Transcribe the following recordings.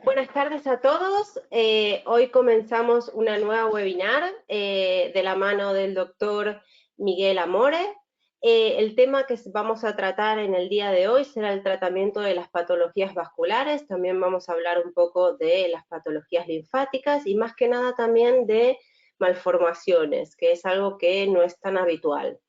Buenas tardes a todos. Hoy comenzamos una nueva webinar de la mano del doctor Miguel Amore. El tema que vamos a tratar en el día de hoy será el tratamiento de las patologías vasculares. También vamos a hablar un poco de las patologías linfáticas y más que nada también de malformaciones, que es algo que no es tan habitual.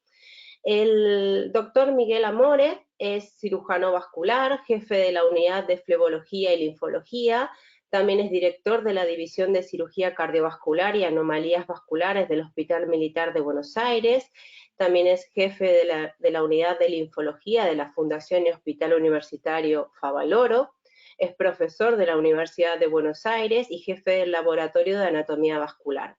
El doctor Miguel Amore es cirujano vascular, jefe de la unidad de flebología y linfología, también es director de la División de Cirugía Cardiovascular y Anomalías Vasculares del Hospital Militar de Buenos Aires, también es jefe de la unidad de linfología de la Fundación y Hospital Universitario Favaloro, es profesor de la Universidad de Buenos Aires y jefe del Laboratorio de Anatomía Vascular.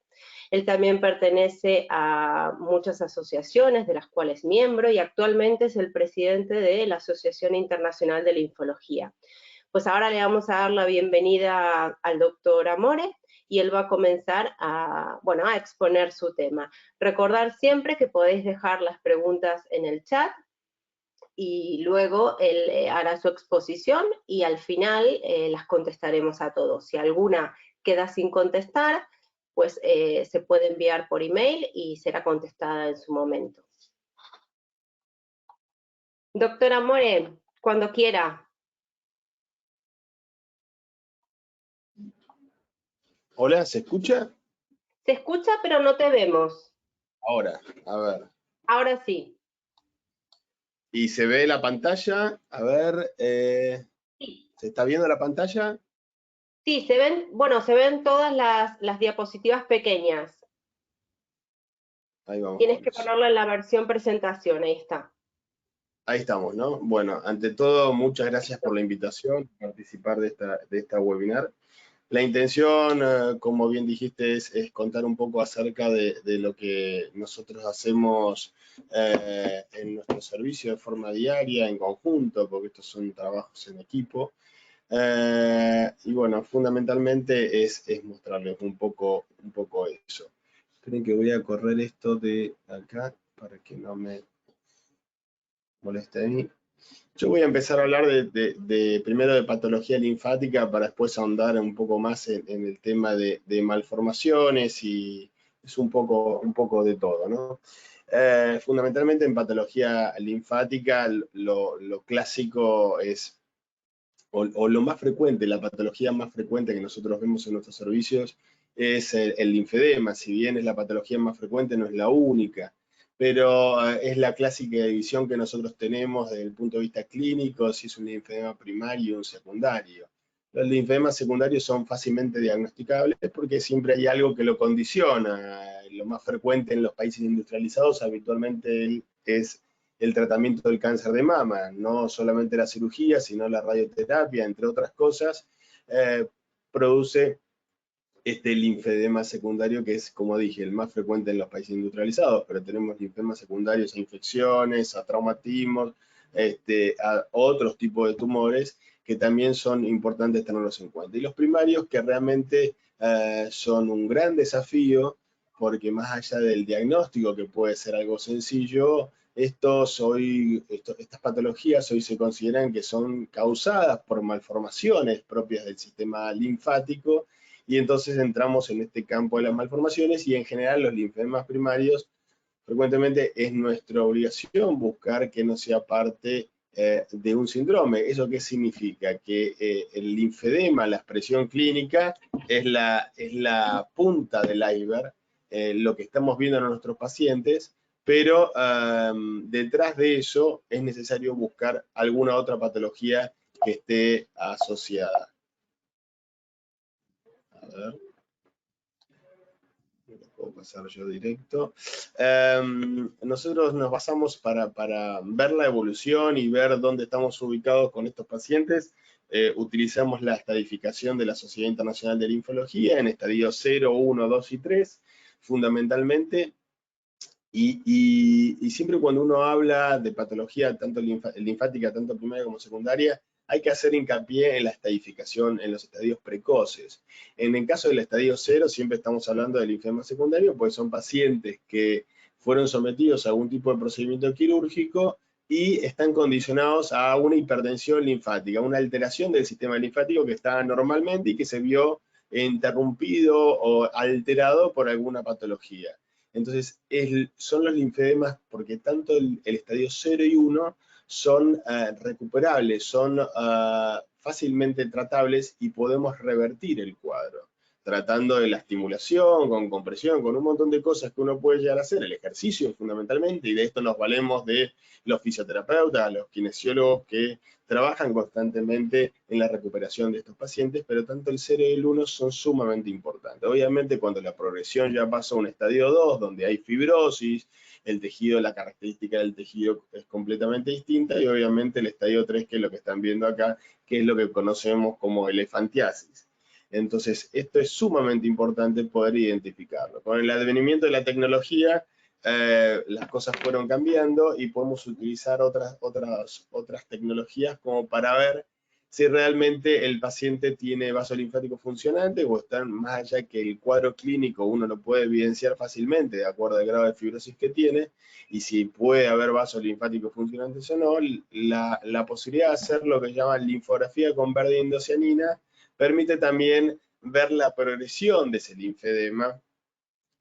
Él también pertenece a muchas asociaciones de las cuales es miembro y actualmente es el presidente de la Asociación Internacional de Linfología. Pues ahora le vamos a dar la bienvenida al doctor Amore y él va a comenzar a exponer su tema. Recordar siempre que podéis dejar las preguntas en el chat y luego él hará su exposición y al final las contestaremos a todos. Si alguna queda sin contestar, pues se puede enviar por email y será contestada en su momento. Doctora More, cuando quiera. Hola, ¿se escucha? Se escucha, pero no te vemos. Ahora, a ver. Ahora sí. ¿Y se ve la pantalla? A ver, Sí, ¿se está viendo la pantalla? sí, se ven todas las diapositivas pequeñas. Ahí vamos Tienes con que eso. ponerlo en la versión presentación, ahí está. Ahí estamos, ¿no? Bueno, ante todo, muchas gracias por la invitación a participar de esta webinar. La intención, como bien dijiste, es contar un poco acerca de lo que nosotros hacemos en nuestro servicio de forma diaria, en conjunto, porque estos son trabajos en equipo. Y bueno, fundamentalmente es mostrarles un poco eso. Esperen que voy a correr esto de acá para que no me moleste a mí. Yo voy a empezar a hablar primero de patología linfática para después ahondar un poco más en el tema de malformaciones y es un poco de todo, ¿no? Fundamentalmente en patología linfática lo clásico es o lo más frecuente, la patología más frecuente que nosotros vemos en nuestros servicios es el linfedema. Si bien es la patología más frecuente, no es la única, pero es la clásica división que nosotros tenemos desde el punto de vista clínico, si es un linfedema primario o un secundario. Los linfedemas secundarios son fácilmente diagnosticables porque siempre hay algo que lo condiciona. Lo más frecuente en los países industrializados habitualmente es el tratamiento del cáncer de mama, no solamente la cirugía, sino la radioterapia, entre otras cosas, produce este linfedema secundario que es, como dije, el más frecuente en los países industrializados, pero tenemos linfedemas secundarios a infecciones, a traumatismos, a otros tipos de tumores que también son importantes tenerlos en cuenta. Y los primarios que realmente son un gran desafío, porque más allá del diagnóstico, que puede ser algo sencillo, estas patologías hoy se consideran que son causadas por malformaciones propias del sistema linfático y entonces entramos en este campo de las malformaciones y en general los linfedemas primarios frecuentemente es nuestra obligación buscar que no sea parte de un síndrome. ¿Eso qué significa? Que el linfedema, la expresión clínica, es la punta del iceberg, lo que estamos viendo en nuestros pacientes, pero detrás de eso es necesario buscar alguna otra patología que esté asociada. A ver. Lo puedo pasar yo directo. Nosotros nos basamos para ver la evolución y ver dónde estamos ubicados con estos pacientes. Utilizamos la estadificación de la Sociedad Internacional de Linfología en estadios 0, 1, 2 y 3, fundamentalmente. Y siempre cuando uno habla de patología, tanto linfática, tanto primaria como secundaria, hay que hacer hincapié en la estadificación en los estadios precoces. En el caso del estadio 0, siempre estamos hablando del linfedema secundario, pues son pacientes que fueron sometidos a algún tipo de procedimiento quirúrgico y están condicionados a una hipertensión linfática, una alteración del sistema linfático que estaba normalmente y que se vio interrumpido o alterado por alguna patología. Entonces, son los linfedemas, porque tanto el estadio 0 y 1 son recuperables, son fácilmente tratables y podemos revertir el cuadro, tratando de la estimulación, con compresión, con un montón de cosas que uno puede llegar a hacer, el ejercicio fundamentalmente, y de esto nos valemos de los fisioterapeutas, los kinesiólogos que trabajan constantemente en la recuperación de estos pacientes, pero tanto el 0 y el 1 son sumamente importantes. Obviamente cuando la progresión ya pasa a un estadio 2, donde hay fibrosis, el tejido, la característica del tejido es completamente distinta, y obviamente el estadio 3, que es lo que están viendo acá, que es lo que conocemos como elefantiasis. Entonces, esto es sumamente importante poder identificarlo. Con el advenimiento de la tecnología, las cosas fueron cambiando y podemos utilizar otras tecnologías como para ver si realmente el paciente tiene vaso linfático funcionante o está más allá que el cuadro clínico, uno lo puede evidenciar fácilmente de acuerdo al grado de fibrosis que tiene, y si puede haber vasos linfáticos funcionantes o no. La posibilidad de hacer lo que llaman linfografía con verde indocianina permite también ver la progresión de ese linfedema,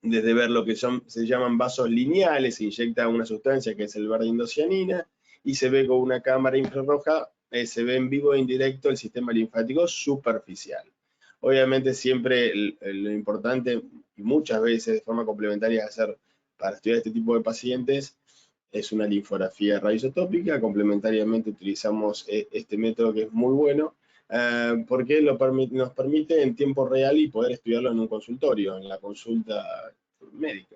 desde ver lo que se llaman vasos lineales, se inyecta una sustancia que es el verde indocianina, y se ve con una cámara infrarroja, se ve en vivo e indirecto el sistema linfático superficial. Obviamente siempre lo importante, y muchas veces de forma complementaria hacer para estudiar este tipo de pacientes, es una linfografía radioisotópica. Complementariamente utilizamos este método que es muy bueno, porque nos permite en tiempo real y poder estudiarlo en un consultorio, en la consulta médica.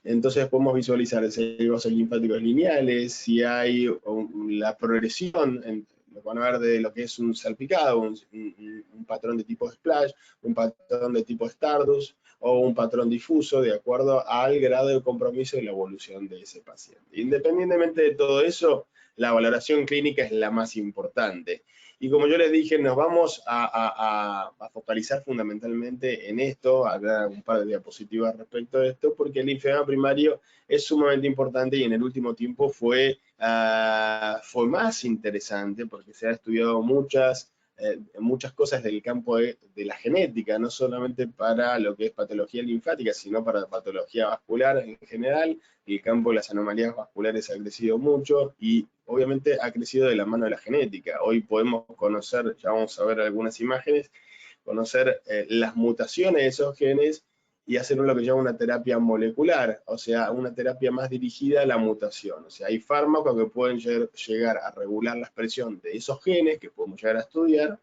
Entonces podemos visualizar si hay vasos linfáticos lineales, si hay la progresión, lo van a ver de lo que es un salpicado, un patrón de tipo splash, un patrón de tipo Stardust o un patrón difuso, de acuerdo al grado de compromiso y la evolución de ese paciente. Independientemente de todo eso, la valoración clínica es la más importante. Y como yo les dije, nos vamos a focalizar fundamentalmente en esto, a dar un par de diapositivas respecto a esto, porque el linfedema primario es sumamente importante y en el último tiempo fue más interesante porque se han estudiado muchas cosas del campo de la genética, no solamente para lo que es patología linfática, sino para patología vascular en general. El campo de las anomalías vasculares ha crecido mucho y obviamente ha crecido de la mano de la genética. Hoy podemos conocer, ya vamos a ver algunas imágenes, conocer las mutaciones de esos genes y hacer lo que llama una terapia molecular, o sea, una terapia más dirigida a la mutación. O sea, hay fármacos que pueden llegar a regular la expresión de esos genes, que podemos llegar a estudiar,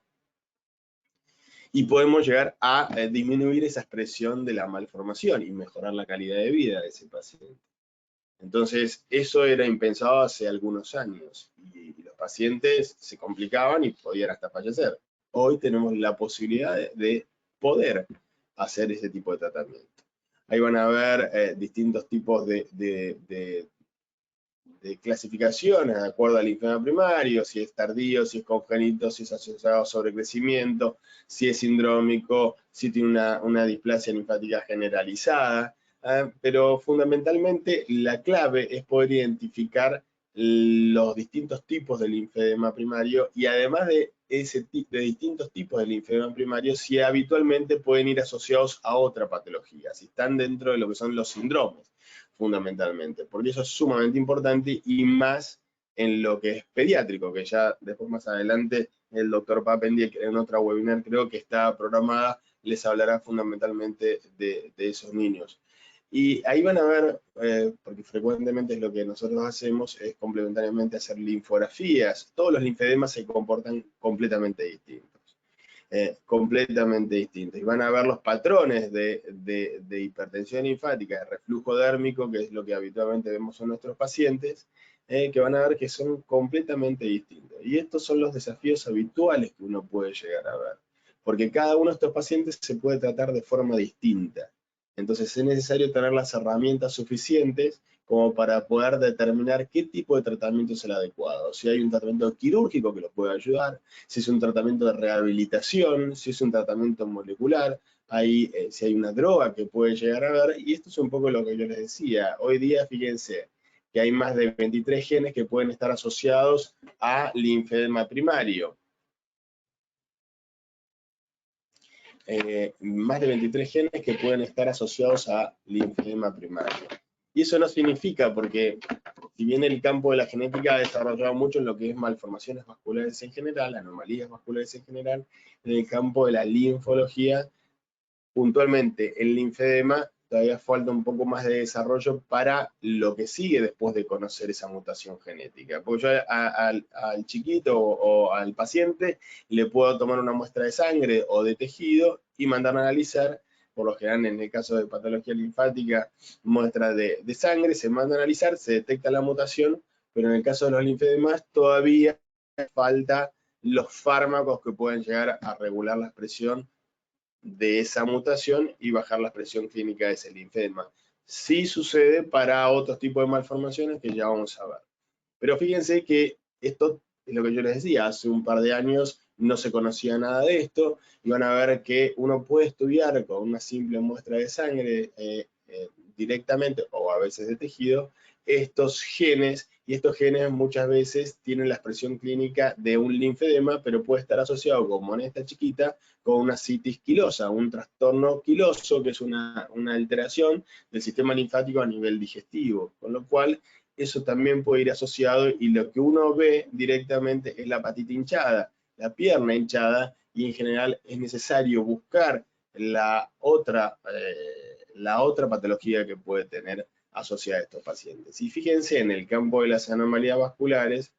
y podemos llegar a disminuir esa expresión de la malformación y mejorar la calidad de vida de ese paciente. Entonces, eso era impensado hace algunos años y los pacientes se complicaban y podían hasta fallecer. Hoy tenemos la posibilidad de poder hacer ese tipo de tratamiento. Ahí van a ver distintos tipos de clasificaciones de acuerdo al linfedema primario, si es tardío, si es congénito, si es asociado a sobrecrecimiento, si es sindrómico, si tiene una displasia linfática generalizada. Pero fundamentalmente la clave es poder identificar los distintos tipos de linfedema primario, y además de distintos tipos de linfedema primario, si habitualmente pueden ir asociados a otra patología, si están dentro de lo que son los síndromes, fundamentalmente, porque eso es sumamente importante, y más en lo que es pediátrico, que ya después más adelante el doctor Papendi en otra webinar creo que está programada, les hablará fundamentalmente de esos niños. Y ahí van a ver, porque frecuentemente es lo que nosotros hacemos, es complementariamente hacer linfografías. Todos los linfedemas se comportan completamente distintos. Y van a ver los patrones de hipertensión linfática, de reflujo dérmico, que es lo que habitualmente vemos en nuestros pacientes, que van a ver que son completamente distintos. Y estos son los desafíos habituales que uno puede llegar a ver, porque cada uno de estos pacientes se puede tratar de forma distinta. Entonces es necesario tener las herramientas suficientes como para poder determinar qué tipo de tratamiento es el adecuado. Si hay un tratamiento quirúrgico que lo puede ayudar, si es un tratamiento de rehabilitación, si es un tratamiento molecular, si hay una droga que puede llegar a ver. Y esto es un poco lo que yo les decía. Hoy día, fíjense, que hay más de 23 genes que pueden estar asociados a linfedema primario. Más de 23 genes que pueden estar asociados a linfedema primario. Y eso no significa, porque si bien el campo de la genética ha desarrollado mucho en lo que es malformaciones vasculares en general, anomalías vasculares en general, en el campo de la linfología, puntualmente el linfedema, todavía falta un poco más de desarrollo para lo que sigue después de conocer esa mutación genética. Porque yo al chiquito o al paciente le puedo tomar una muestra de sangre o de tejido y mandar a analizar, por lo general en el caso de patología linfática, muestra de sangre, se manda a analizar, se detecta la mutación, pero en el caso de los linfedemas todavía falta los fármacos que pueden llegar a regular la expresión de esa mutación y bajar la expresión clínica de ese linfedema. Sí sucede para otros tipos de malformaciones que ya vamos a ver. Pero fíjense que esto es lo que yo les decía, hace un par de años no se conocía nada de esto, y van a ver que uno puede estudiar con una simple muestra de sangre directamente, o a veces de tejido, estos genes, y estos genes muchas veces tienen la expresión clínica de un linfedema, pero puede estar asociado, como en esta chiquita, con una citis quilosa, un trastorno quiloso, que es una alteración del sistema linfático a nivel digestivo, con lo cual eso también puede ir asociado, y lo que uno ve directamente es la patita hinchada, la pierna hinchada, y en general es necesario buscar la otra patología que puede tener asociada a estos pacientes. Y fíjense, en el campo de las anomalías vasculares,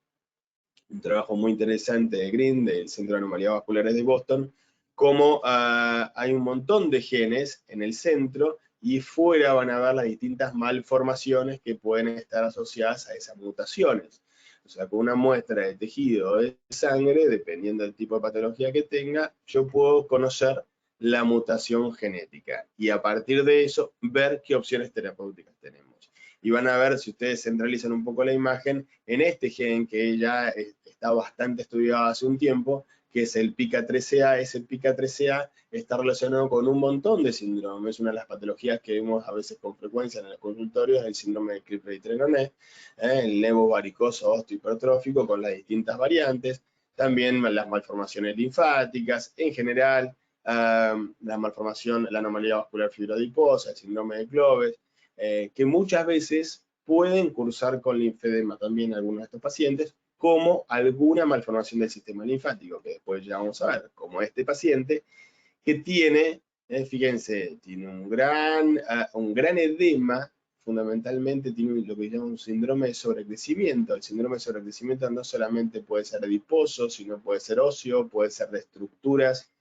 un trabajo muy interesante de Green, del Centro de Anomalías Vasculares de Boston, cómo hay un montón de genes en el centro, y fuera van a ver las distintas malformaciones que pueden estar asociadas a esas mutaciones. O sea, con una muestra de tejido o de sangre, dependiendo del tipo de patología que tenga, yo puedo conocer la mutación genética y a partir de eso ver qué opciones terapéuticas tenemos. Y van a ver, si ustedes centralizan un poco la imagen, en este gen que ya está bastante estudiado hace un tiempo, que es el PICA13A. Ese PICA13A está relacionado con un montón de síndromes. Una de las patologías que vemos a veces con frecuencia en el consultorio es el síndrome de Cribtrey-Trenaunay, el nevo varicoso osteohipertrófico con las distintas variantes, también las malformaciones linfáticas, en general, la malformación, la anomalía vascular fibroadiposa, el síndrome de Cloves, que muchas veces pueden cursar con linfedema también algunos de estos pacientes, como alguna malformación del sistema linfático, que después ya vamos a ver, como este paciente, que tiene, fíjense, tiene un gran edema, fundamentalmente tiene lo que llama un síndrome de sobrecrecimiento. El síndrome de sobrecrecimiento no solamente puede ser adiposo, sino puede ser óseo, puede ser de estructuras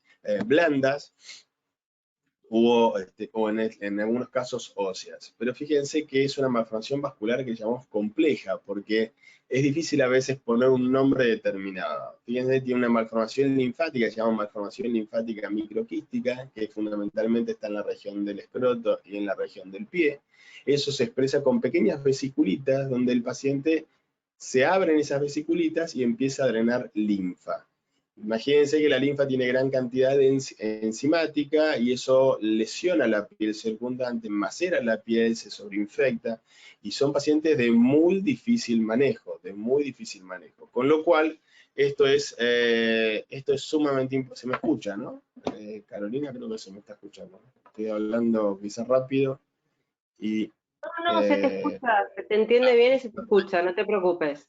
blandas, o en algunos casos óseas. Pero fíjense que es una malformación vascular que llamamos compleja, porque es difícil a veces poner un nombre determinado. Fíjense, tiene una malformación linfática, se llama malformación linfática microquística, que fundamentalmente está en la región del escroto y en la región del pie. Eso se expresa con pequeñas vesiculitas, donde el paciente se abren esas vesiculitas y empieza a drenar linfa. Imagínense que la linfa tiene gran cantidad de enzimática y eso lesiona la piel circundante, macera la piel, se sobreinfecta, y son pacientes de muy difícil manejo, Con lo cual, esto es sumamente importante. Se me escucha, ¿no? Carolina, creo que se me está escuchando. Estoy hablando quizás rápido y... No, se te escucha, se te entiende bien y se te escucha, no te preocupes.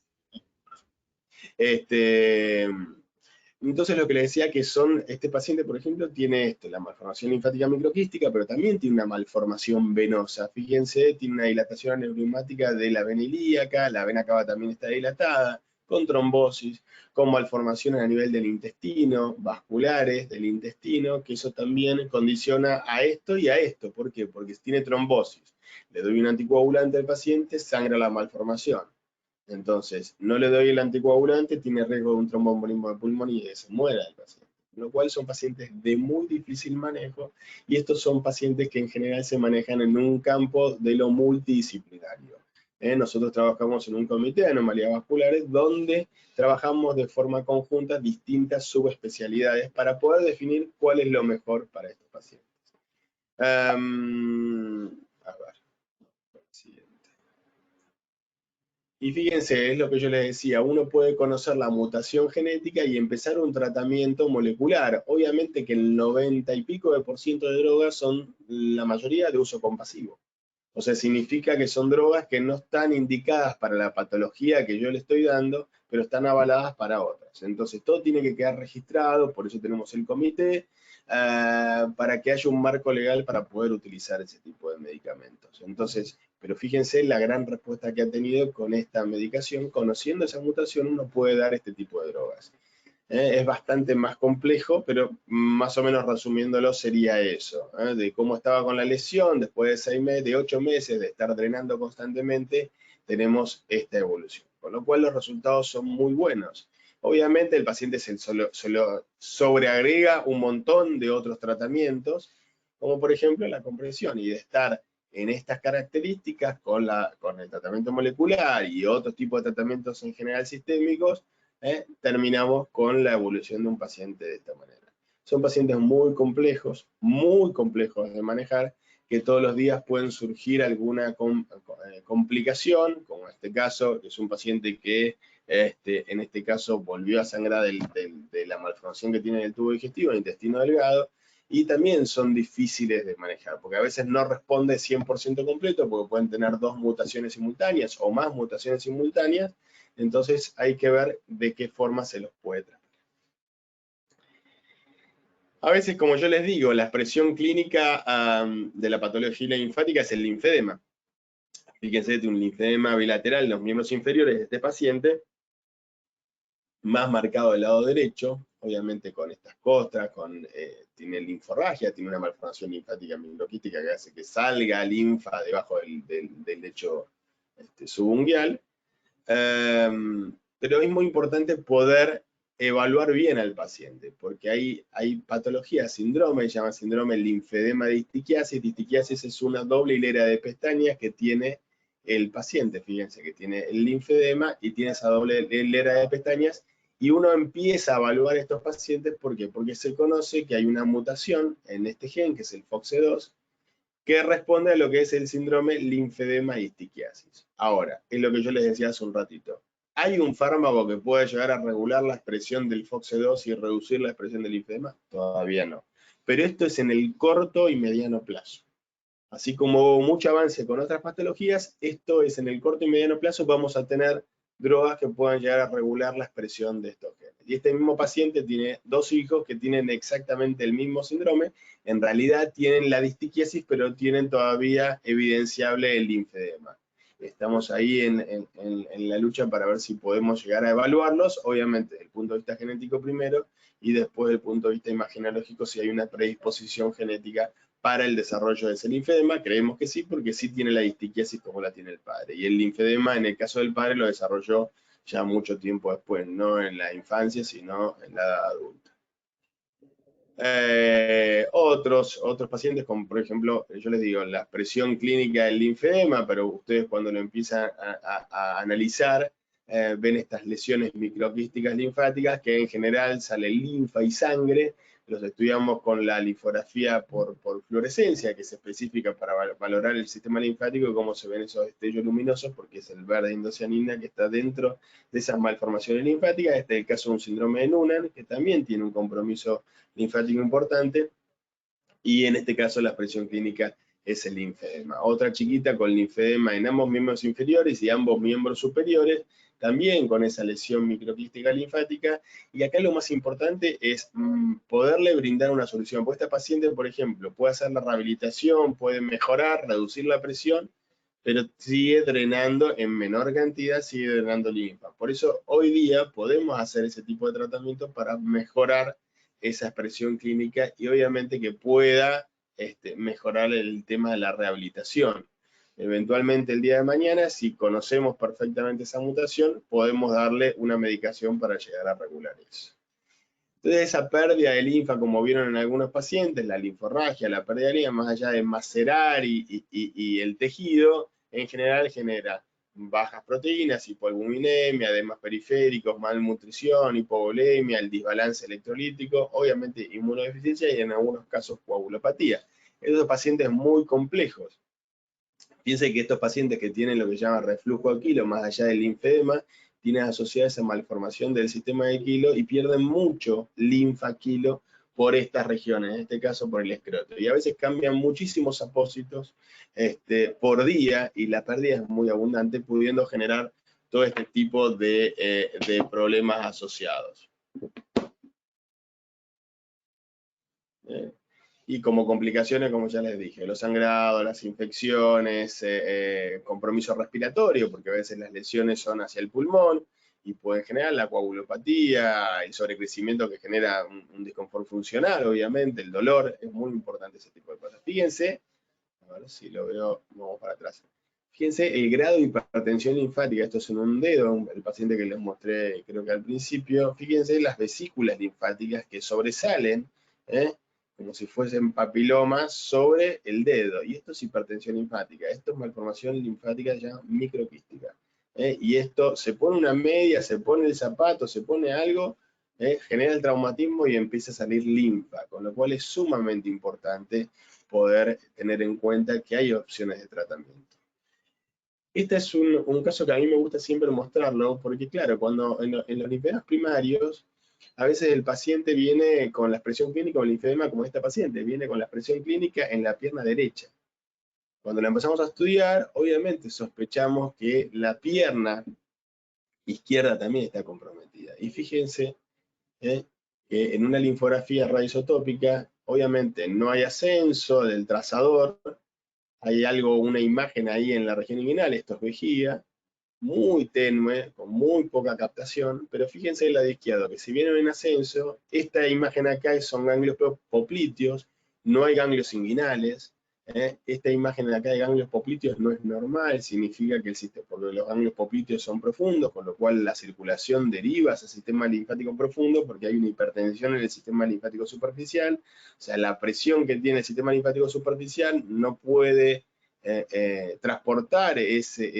Entonces lo que le decía que este paciente, por ejemplo, tiene la malformación linfática microquística, pero también tiene una malformación venosa. Fíjense, tiene una dilatación aneurismática de la vena ilíaca, la vena cava también está dilatada, con trombosis, con malformaciones a nivel del intestino, vasculares del intestino, que eso también condiciona a esto y a esto. ¿Por qué? Porque tiene trombosis. Le doy un anticoagulante al paciente, sangra la malformación. Entonces, no le doy el anticoagulante, tiene riesgo de un tromboembolismo de pulmón y de que se muera el paciente. Lo cual son pacientes de muy difícil manejo, y estos son pacientes que en general se manejan en un campo de lo multidisciplinario. Nosotros trabajamos en un comité de anomalías vasculares donde trabajamos de forma conjunta distintas subespecialidades para poder definir cuál es lo mejor para estos pacientes. A ver, siguiente. Y fíjense, es lo que yo les decía, uno puede conocer la mutación genética y empezar un tratamiento molecular. Obviamente que el 90 y pico % de drogas son la mayoría de uso compasivo. O sea, significa que son drogas que no están indicadas para la patología que yo le estoy dando, pero están avaladas para otras. Entonces, todo tiene que quedar registrado, por eso tenemos el comité, para que haya un marco legal para poder utilizar ese tipo de medicamentos. Entonces, pero fíjense la gran respuesta que ha tenido con esta medicación. Conociendo esa mutación, uno puede dar este tipo de drogas. Es bastante más complejo, pero más o menos resumiéndolo sería eso, de cómo estaba con la lesión, después de 6 meses, de 8 meses de estar drenando constantemente, tenemos esta evolución, con lo cual los resultados son muy buenos. Obviamente el paciente se lo sobreagrega un montón de otros tratamientos, como por ejemplo la compresión, y de estar en estas características con el tratamiento molecular y otros tipos de tratamientos en general sistémicos, terminamos con la evolución de un paciente de esta manera. Son pacientes muy complejos de manejar, que todos los días pueden surgir alguna complicación, como en este caso, que es un paciente que en este caso volvió a sangrar de la malformación que tiene en el tubo digestivo, en el intestino delgado, y también son difíciles de manejar, porque a veces no responde 100% completo, porque pueden tener 2 mutaciones simultáneas o más mutaciones simultáneas. Entonces hay que ver de qué forma se los puede tratar. A veces, como yo les digo, la expresión clínica de la patología linfática es el linfedema. Fíjense, tiene un linfedema bilateral en los miembros inferiores de este paciente, más marcado del lado derecho, obviamente con estas costras, tiene linforragia, tiene una malformación linfática microquística que hace que salga linfa debajo del lecho subungual. Pero es muy importante poder evaluar bien al paciente, porque hay patologías, síndrome, se llama síndrome linfedema de distiquiasis. Distiquiasis es una doble hilera de pestañas que tiene el paciente, fíjense que tiene el linfedema y tiene esa doble hilera de pestañas, y uno empieza a evaluar a estos pacientes, ¿por qué? Porque se conoce que hay una mutación en este gen, que es el FOXC2, que responde a lo que es el síndrome linfedema distiquiasis. Ahora, es lo que yo les decía hace un ratito. ¿Hay un fármaco que pueda llegar a regular la expresión del FOXC2 y reducir la expresión del linfedema? Todavía no. Pero esto es en el corto y mediano plazo. Así como hubo mucho avance con otras patologías, esto es en el corto y mediano plazo. Vamos a tener drogas que puedan llegar a regular la expresión de estos genes. Y este mismo paciente tiene 2 hijos que tienen exactamente el mismo síndrome. En realidad tienen la distiquiasis, pero tienen todavía evidenciable el linfedema. Estamos ahí en la lucha para ver si podemos llegar a evaluarlos, obviamente desde el punto de vista genético primero, y después desde el punto de vista imagenológico si hay una predisposición genética para el desarrollo de ese linfedema. Creemos que sí, porque sí tiene la distiquiasis como la tiene el padre. Y el linfedema, en el caso del padre, lo desarrolló ya mucho tiempo después, no en la infancia, sino en la edad adulta. Otros pacientes, como por ejemplo, yo les digo, la expresión clínica del linfedema, pero ustedes cuando lo empiezan a analizar, ven estas lesiones microquísticas linfáticas que en general sale linfa y sangre. Los estudiamos con la linfografía por fluorescencia, que es específica para valorar el sistema linfático y cómo se ven esos destellos luminosos, porque es el verde indocianina que está dentro de esas malformaciones linfáticas. Este es el caso de un síndrome de Noonan, que también tiene un compromiso linfático importante, y en este caso la expresión clínica es el linfedema. Otra chiquita con linfedema en ambos miembros inferiores y ambos miembros superiores, también con esa lesión microquística linfática, y acá lo más importante es poderle brindar una solución, porque esta paciente, por ejemplo, puede hacer la rehabilitación, puede mejorar, reducir la presión, pero sigue drenando en menor cantidad, sigue drenando linfa. Por eso hoy día podemos hacer ese tipo de tratamiento para mejorar esa expresión clínica y obviamente que pueda mejorar el tema de la rehabilitación. Eventualmente el día de mañana, si conocemos perfectamente esa mutación, podemos darle una medicación para llegar a regular eso. Entonces esa pérdida de linfa, como vieron en algunos pacientes, la linforragia, la pérdida de linfa, más allá de macerar y el tejido, en general genera bajas proteínas, hipoalbuminemia, edemas periféricos, malnutrición, hipovolemia, el desbalance electrolítico, obviamente inmunodeficiencia y en algunos casos coagulopatía. Estos pacientes muy complejos. Piense que estos pacientes que tienen lo que se llama reflujo de Kilo, más allá del linfedema, tienen asociada esa malformación del sistema de Kilo y pierden mucho linfa Kilo por estas regiones, en este caso por el escroto. Y a veces cambian muchísimos apósitos por día y la pérdida es muy abundante, pudiendo generar todo este tipo de problemas asociados. Y como complicaciones, como ya les dije, los sangrados, las infecciones, compromiso respiratorio, porque a veces las lesiones son hacia el pulmón y pueden generar la coagulopatía, el sobrecrecimiento que genera un disconfort funcional, obviamente, el dolor, es muy importante ese tipo de cosas. Fíjense, a ver si lo veo, vamos para atrás. Fíjense el grado de hipertensión linfática, esto es en un dedo, el paciente que les mostré creo que al principio, fíjense las vesículas linfáticas que sobresalen, como si fuesen papilomas sobre el dedo, y esto es hipertensión linfática, esto es malformación linfática ya microquística. Y esto se pone una media, se pone el zapato, se pone algo, genera el traumatismo y empieza a salir linfa, con lo cual es sumamente importante poder tener en cuenta que hay opciones de tratamiento. Este es un caso que a mí me gusta siempre mostrarlo, porque claro, cuando en los linfedemas primarios, a veces el paciente viene con la expresión clínica o el linfedema como esta paciente, viene con la expresión clínica en la pierna derecha. Cuando la empezamos a estudiar, obviamente sospechamos que la pierna izquierda también está comprometida. Y fíjense que en una linfografía radioisotópica, obviamente no hay ascenso del trazador, hay algo, una imagen ahí en la región inguinal, esto es vejiga, muy tenue, con muy poca captación, pero fíjense el lado izquierdo, que si viene en ascenso, esta imagen acá son ganglios popliteos, no hay ganglios inguinales, esta imagen de acá de ganglios popliteos no es normal, significa que el sistema, porque los ganglios popliteos son profundos, con lo cual la circulación deriva hacia el sistema linfático profundo, porque hay una hipertensión en el sistema linfático superficial, o sea, la presión que tiene el sistema linfático superficial no puede transportar ese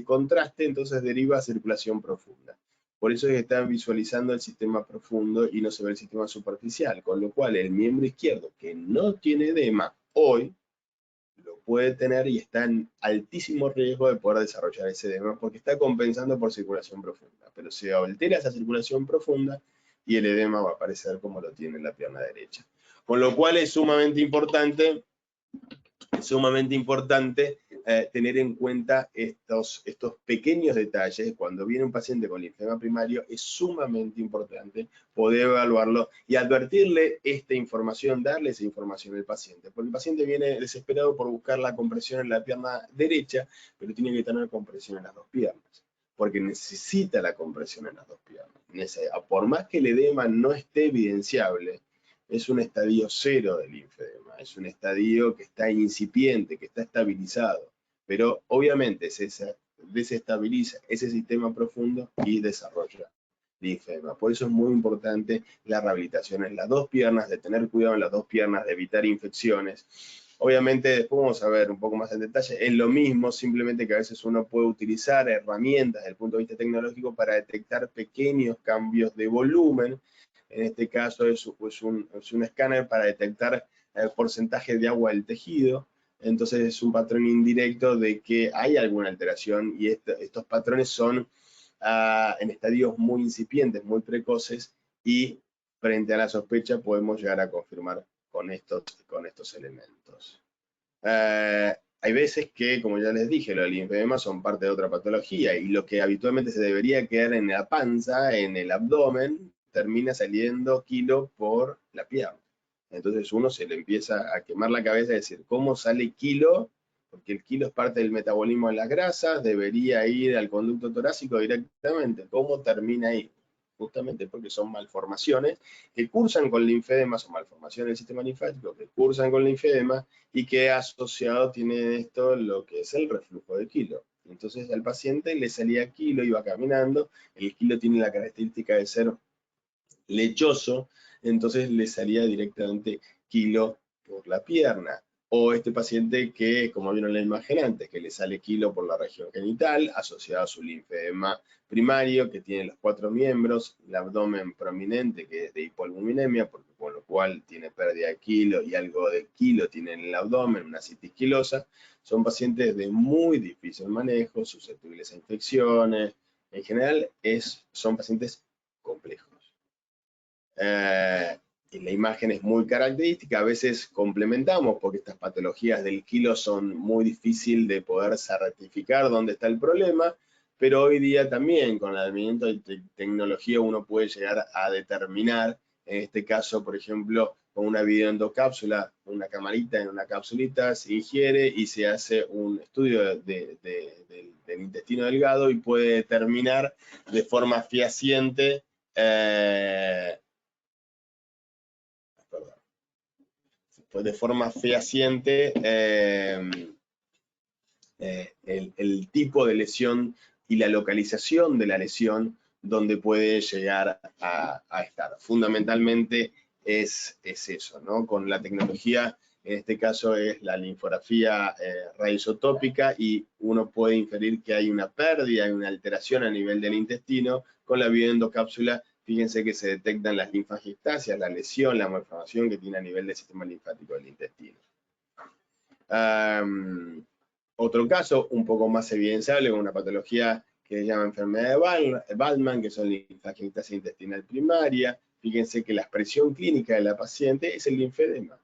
contraste, entonces deriva a circulación profunda. Por eso es que están visualizando el sistema profundo y no se ve el sistema superficial, con lo cual el miembro izquierdo que no tiene edema hoy lo puede tener y está en altísimo riesgo de poder desarrollar ese edema porque está compensando por circulación profunda. Pero se altera esa circulación profunda y el edema va a aparecer como lo tiene en la pierna derecha. Con lo cual es sumamente importante tener en cuenta estos pequeños detalles. Cuando viene un paciente con linfedema primario, es sumamente importante poder evaluarlo y advertirle esta información, darle esa información al paciente. Porque el paciente viene desesperado por buscar la compresión en la pierna derecha, pero tiene que tener compresión en las dos piernas, porque necesita la compresión en las dos piernas. Por más que el edema no esté evidenciable, es un estadio 0 del linfedema, es un estadio que está incipiente, que está estabilizado, pero obviamente se desestabiliza ese sistema profundo y desarrolla linfedema. Por eso es muy importante la rehabilitación en las dos piernas, de tener cuidado en las dos piernas, de evitar infecciones. Obviamente, después vamos a ver un poco más en detalle, es lo mismo, simplemente que a veces uno puede utilizar herramientas desde el punto de vista tecnológico para detectar pequeños cambios de volumen. En este caso es un escáner para detectar el porcentaje de agua del tejido. Entonces es un patrón indirecto de que hay alguna alteración y estos patrones son en estadios muy incipientes, muy precoces, y frente a la sospecha podemos llegar a confirmar con estos elementos. Hay veces que, como ya les dije, los linfedemas son parte de otra patología y lo que habitualmente se debería quedar en la panza, en el abdomen, termina saliendo Kilo por la pierna. Entonces uno se le empieza a quemar la cabeza y decir, ¿cómo sale Kilo? Porque el Kilo es parte del metabolismo de las grasas, debería ir al conducto torácico directamente. ¿Cómo termina ahí? Justamente porque son malformaciones que cursan con linfedema, son malformaciones del sistema linfático que cursan con linfedema y que asociado tiene esto lo que es el reflujo de Kilo. Entonces al paciente le salía Kilo, iba caminando, el Kilo tiene la característica de ser lechoso, entonces le salía directamente Kilo por la pierna. O este paciente que, como vieron en la imagen antes, que le sale quilo por la región genital, asociado a su linfedema primario, que tiene los 4 miembros, el abdomen prominente, que es de hipoalbuminemia, porque con lo cual tiene pérdida de quilo y algo de quilo tiene en el abdomen, una citis quilosa. Son pacientes de muy difícil manejo, susceptibles a infecciones. En general, son pacientes complejos. Y la imagen es muy característica, a veces complementamos porque estas patologías del quilo son muy difíciles de poderse rectificar dónde está el problema, pero hoy día también con el advenimiento de tecnología uno puede llegar a determinar, en este caso, por ejemplo, con una videoendocápsula, una camarita en una capsulita, se ingiere y se hace un estudio del intestino delgado y puede determinar de forma fehaciente pues de forma fehaciente el tipo de lesión y la localización de la lesión donde puede llegar a estar. Fundamentalmente es eso, ¿no? Con la tecnología, en este caso es la linfografía radioisotópica y uno puede inferir que hay una pérdida, hay una alteración a nivel del intestino. Con la videoendocápsula, fíjense que se detectan las linfangiectasias, la lesión, la malformación que tiene a nivel del sistema linfático del intestino. Otro caso un poco más evidenciable con una patología que se llama enfermedad de Waldman, que son linfangiectasia intestinal primaria. Fíjense que la expresión clínica de la paciente es el linfedema,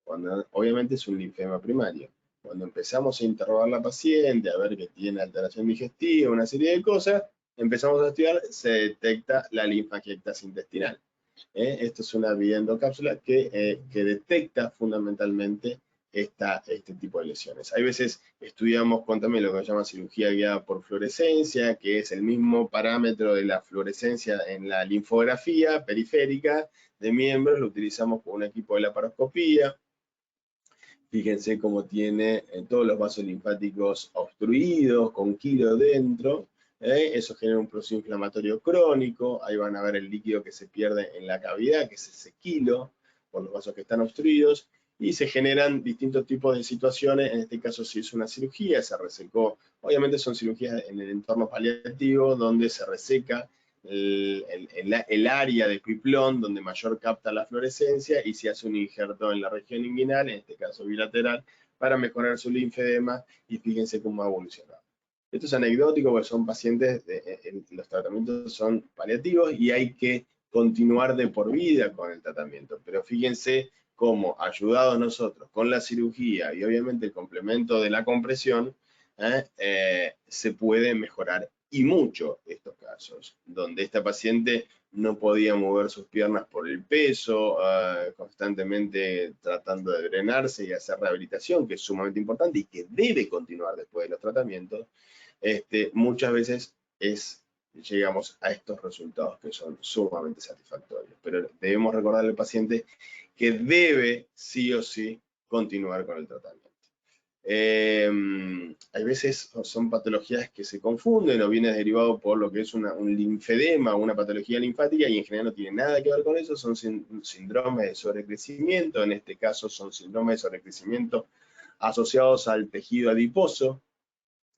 cuando obviamente es un linfedema primario. Cuando empezamos a interrogar a la paciente, a ver que tiene alteración digestiva, una serie de cosas, empezamos a estudiar, se detecta la linfangiectasia intestinal. Esto es una videoendocápsula que detecta fundamentalmente este tipo de lesiones. Hay veces estudiamos también lo que se llama cirugía guiada por fluorescencia, que es el mismo parámetro de la fluorescencia en la linfografía periférica de miembros, lo utilizamos con un equipo de laparoscopía. Fíjense cómo tiene todos los vasos linfáticos obstruidos, con quilo dentro. Eso genera un proceso inflamatorio crónico. Ahí van a ver el líquido que se pierde en la cavidad, que es ese quilo, por los vasos que están obstruidos. Y se generan distintos tipos de situaciones. En este caso, si es una cirugía, se resecó. Obviamente son cirugías en el entorno paliativo, donde se reseca el área de Quiplón donde mayor capta la fluorescencia y se hace un injerto en la región inguinal, en este caso bilateral, para mejorar su linfedema y fíjense cómo ha evolucionado. Esto es anecdótico porque son pacientes, los tratamientos son paliativos y hay que continuar de por vida con el tratamiento, pero fíjense cómo ayudados nosotros con la cirugía y obviamente el complemento de la compresión, se puede mejorar y mucho estos casos, donde esta paciente no podía mover sus piernas por el peso, constantemente tratando de drenarse y hacer rehabilitación, que es sumamente importante y que debe continuar después de los tratamientos. Muchas veces llegamos a estos resultados que son sumamente satisfactorios, pero debemos recordarle al paciente que debe sí o sí continuar con el tratamiento. Hay veces son patologías que se confunden o viene derivado por lo que es un linfedema o una patología linfática y en general no tiene nada que ver con eso, son síndromes de sobrecrecimiento, en este caso son síndromes de sobrecrecimiento asociados al tejido adiposo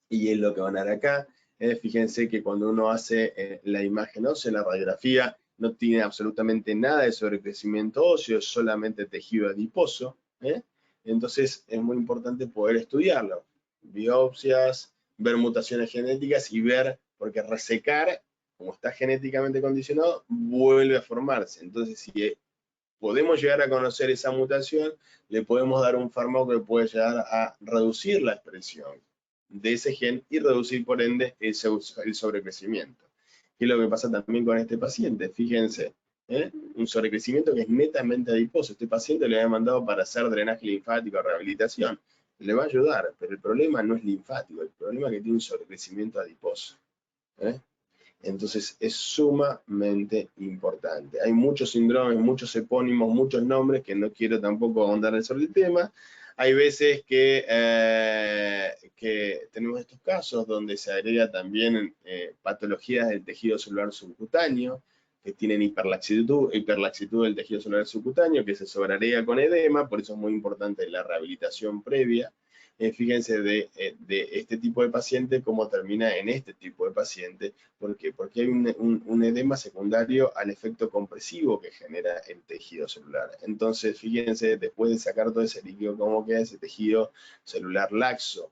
y es lo que van a ver acá. Fíjense que cuando uno hace la imagen ósea, la radiografía, no tiene absolutamente nada de sobrecrecimiento óseo, es solamente tejido adiposo. Entonces es muy importante poder estudiarlo. Biopsias, ver mutaciones genéticas y ver, porque resecar, como está genéticamente condicionado, vuelve a formarse. Entonces si podemos llegar a conocer esa mutación, le podemos dar un fármaco que puede llegar a reducir la expresión de ese gen y reducir por ende el sobrecrecimiento. ¿Qué es lo que pasa también con este paciente? Fíjense, un sobrecrecimiento que es netamente adiposo. Este paciente le había mandado para hacer drenaje linfático, rehabilitación. Le va a ayudar, pero el problema no es linfático, el problema es que tiene un sobrecrecimiento adiposo. Entonces es sumamente importante. Hay muchos síndromes, muchos epónimos, muchos nombres que no quiero tampoco ahondar sobre el tema. Hay veces que tenemos estos casos donde se agrega también patologías del tejido celular subcutáneo. que tienen hiperlaxitud del tejido celular subcutáneo, que se sobrarea con edema, por eso es muy importante la rehabilitación previa. Fíjense de este tipo de paciente, cómo termina en este tipo de paciente. ¿Por qué? Porque hay un edema secundario al efecto compresivo que genera el tejido celular. Entonces, fíjense, después de sacar todo ese líquido, cómo queda ese tejido celular laxo.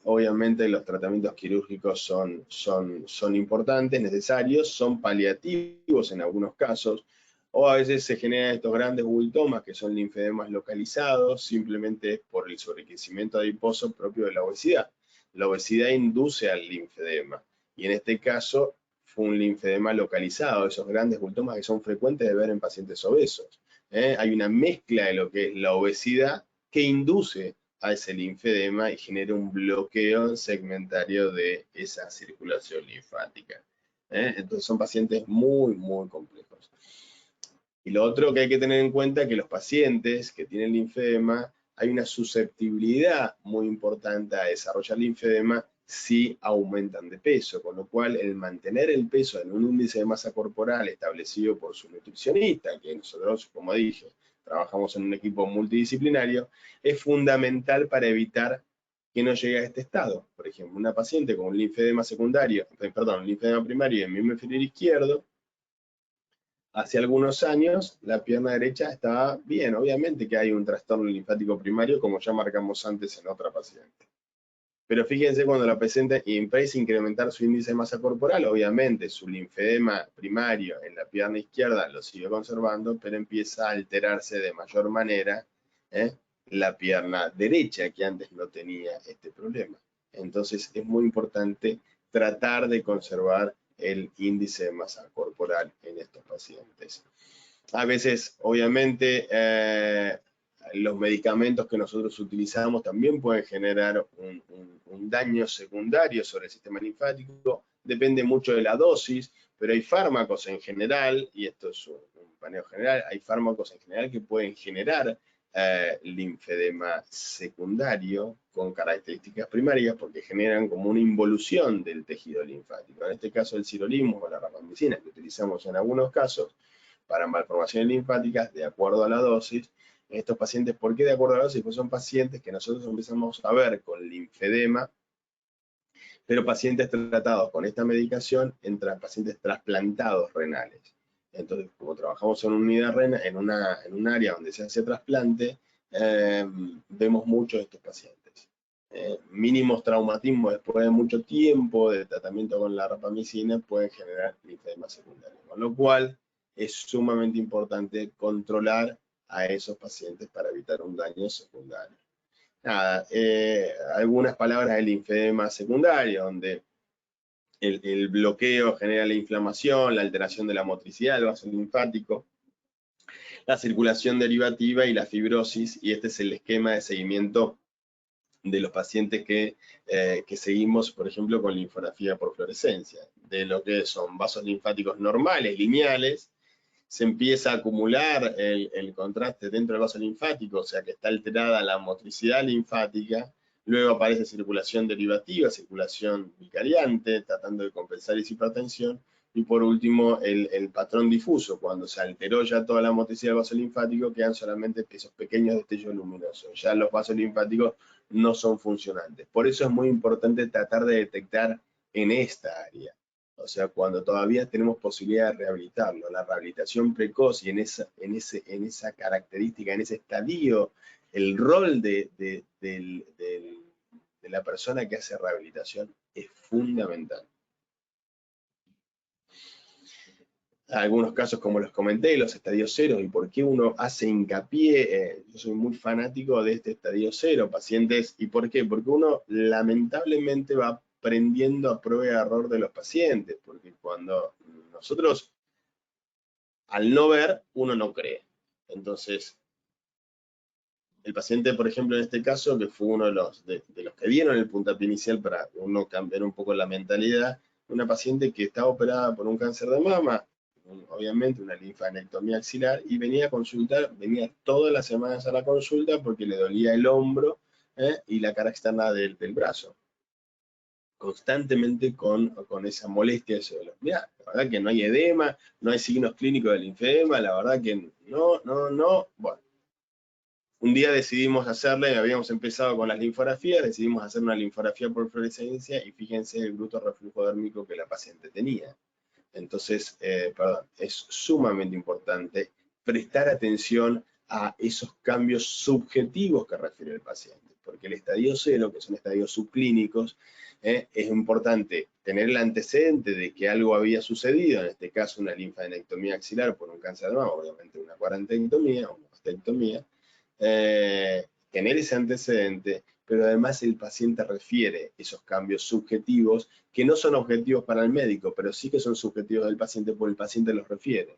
Obviamente los tratamientos quirúrgicos son importantes, necesarios, son paliativos en algunos casos, o a veces se generan estos grandes bultomas que son linfedemas localizados, simplemente por el sobrecrecimiento adiposo propio de la obesidad. La obesidad induce al linfedema, y en este caso fue un linfedema localizado, esos grandes bultomas que son frecuentes de ver en pacientes obesos. Hay una mezcla de lo que es la obesidad que induce a ese linfedema y genera un bloqueo segmentario de esa circulación linfática. Entonces son pacientes muy, muy complejos. Y lo otro que hay que tener en cuenta es que los pacientes que tienen linfedema, hay una susceptibilidad muy importante a desarrollar linfedema si aumentan de peso, con lo cual el mantener el peso en un índice de masa corporal establecido por su nutricionista, que nosotros, como dije, trabajamos en un equipo multidisciplinario, es fundamental para evitar que no llegue a este estado. Por ejemplo, una paciente con un linfedema linfedema primario en el miembro inferior izquierdo, hace algunos años la pierna derecha estaba bien. Obviamente que hay un trastorno linfático primario, como ya marcamos antes en otra paciente. Pero fíjense, cuando la paciente empieza a incrementar su índice de masa corporal, obviamente su linfedema primario en la pierna izquierda lo sigue conservando, pero empieza a alterarse de mayor manera la pierna derecha, que antes no tenía este problema. Entonces es muy importante tratar de conservar el índice de masa corporal en estos pacientes. A veces, obviamente, los medicamentos que nosotros utilizamos también pueden generar un daño secundario sobre el sistema linfático. Depende mucho de la dosis, pero hay fármacos en general, y esto es un paneo general, hay fármacos en general que pueden generar linfedema secundario con características primarias porque generan como una involución del tejido linfático. En este caso el sirolimus o la rapamicina, que utilizamos en algunos casos para malformaciones linfáticas de acuerdo a la dosis. En estos pacientes, ¿por qué de acuerdo a la dosis? Pues son pacientes que nosotros empezamos a ver con linfedema, pero pacientes tratados con esta medicación entre pacientes trasplantados renales. Entonces, como trabajamos en una unidad renal, en un área donde se hace trasplante, vemos muchos de estos pacientes. Mínimos traumatismos después de mucho tiempo de tratamiento con la rapamicina pueden generar linfedema secundario, con lo cual es sumamente importante controlar a esos pacientes para evitar un daño secundario. Nada, algunas palabras del linfedema secundario, donde el bloqueo genera la inflamación, la alteración de la motricidad del vaso linfático, la circulación derivativa y la fibrosis, y este es el esquema de seguimiento de los pacientes que seguimos, por ejemplo, con linfografía por fluorescencia, de lo que son vasos linfáticos normales, lineales, se empieza a acumular el contraste dentro del vaso linfático, o sea que está alterada la motricidad linfática, luego aparece circulación derivativa, circulación vicariante, tratando de compensar esa hipertensión, y por último el patrón difuso, cuando se alteró ya toda la motricidad del vaso linfático, quedan solamente esos pequeños destellos luminosos, ya los vasos linfáticos no son funcionantes. Por eso es muy importante tratar de detectar en esta área. O sea, cuando todavía tenemos posibilidad de rehabilitarlo, la rehabilitación precoz y en esa característica, en ese estadio, el rol de la persona que hace rehabilitación es fundamental. Algunos casos, como los comenté, los estadios cero, y por qué uno hace hincapié, yo soy muy fanático de este estadio cero, pacientes, ¿y por qué? Porque uno lamentablemente va aprendiendo a prueba y error de los pacientes, porque cuando nosotros, al no ver, uno no cree. Entonces, el paciente, por ejemplo, en este caso, que fue uno de los que dieron el puntapié inicial para uno cambiar un poco la mentalidad, una paciente que estaba operada por un cáncer de mama, obviamente una linfadenectomía axilar, y venía a consultar, venía todas las semanas a la consulta porque le dolía el hombro y la cara externa del brazo. constantemente con esa molestia de ese dolor. Mirá, la verdad que no hay edema, no hay signos clínicos del linfedema, la verdad que no. Bueno, un día decidimos hacerle, habíamos empezado con las linfografías, decidimos hacer una linfografía por fluorescencia y fíjense el bruto reflujo dérmico que la paciente tenía. Entonces, perdón, es sumamente importante prestar atención a esos cambios subjetivos que refiere el paciente, porque el estadio 0, que son estadios subclínicos, es importante tener el antecedente de que algo había sucedido, en este caso una linfadenectomía axilar por un cáncer de mama, obviamente una cuarantectomía o una mastectomía, tener ese antecedente, pero además el paciente refiere esos cambios subjetivos que no son objetivos para el médico, pero sí que son subjetivos del paciente porque el paciente los refiere.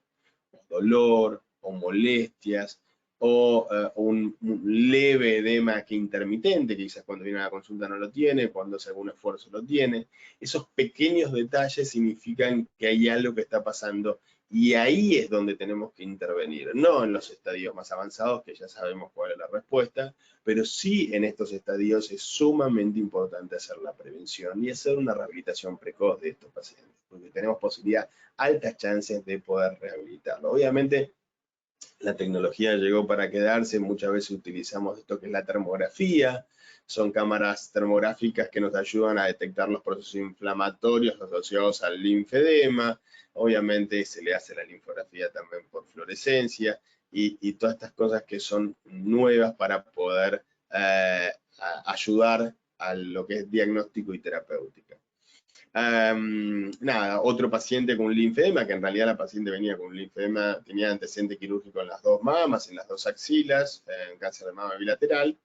Dolor o molestias o un leve edema que intermitente, que quizás cuando viene a la consulta no lo tiene, cuando hace algún esfuerzo lo tiene. Esos pequeños detalles significan que hay algo que está pasando y ahí es donde tenemos que intervenir, no en los estadios más avanzados, que ya sabemos cuál es la respuesta, pero sí en estos estadios es sumamente importante hacer la prevención y hacer una rehabilitación precoz de estos pacientes, porque tenemos posibilidad, altas chances de poder rehabilitarlo. Obviamente, la tecnología llegó para quedarse, muchas veces utilizamos esto que es la termografía, son cámaras termográficas que nos ayudan a detectar los procesos inflamatorios asociados al linfedema, obviamente se le hace la linfografía también por fluorescencia, y todas estas cosas que son nuevas para poder ayudar a lo que es diagnóstico y terapéutica. Nada, otro paciente con un linfedema, que en realidad la paciente venía con un linfedema, tenía antecedente quirúrgico en las dos mamas, en las dos axilas, cáncer de mama bilateral,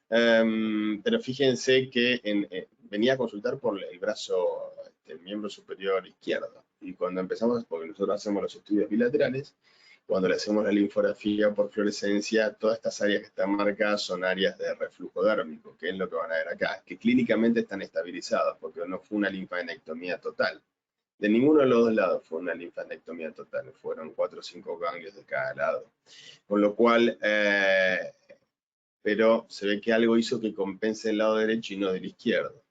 pero fíjense que venía a consultar por el brazo, el miembro superior izquierdo, y cuando empezamos, porque nosotros hacemos los estudios bilaterales, cuando le hacemos la linfografía por fluorescencia, todas estas áreas que están marcadas son áreas de reflujo dérmico, que es lo que van a ver acá, que clínicamente están estabilizadas, porque no fue una linfadenectomía total. De ninguno de los dos lados fue una linfadenectomía total, fueron 4 o 5 ganglios de cada lado. Con lo cual, pero se ve que algo hizo que compense el lado derecho y no del izquierdo.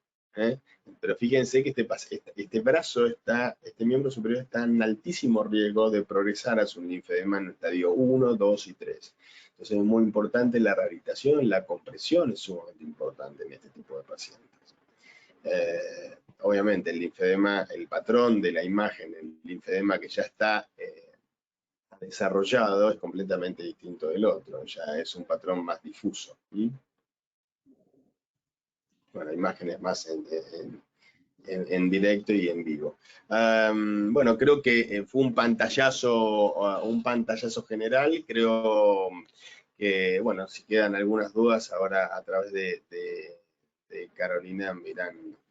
Pero fíjense que este brazo, este miembro superior está en altísimo riesgo de progresar a su linfedema en el estadio 1, 2 y 3. Entonces es muy importante la rehabilitación, la compresión es sumamente importante en este tipo de pacientes. Obviamente el linfedema, el patrón de la imagen, el linfedema que ya está desarrollado es completamente distinto del otro, ya es un patrón más difuso. Bueno, imágenes más en directo y en vivo. Bueno, creo que fue un pantallazo general. Creo que, bueno, si quedan algunas dudas, ahora a través de Carolina me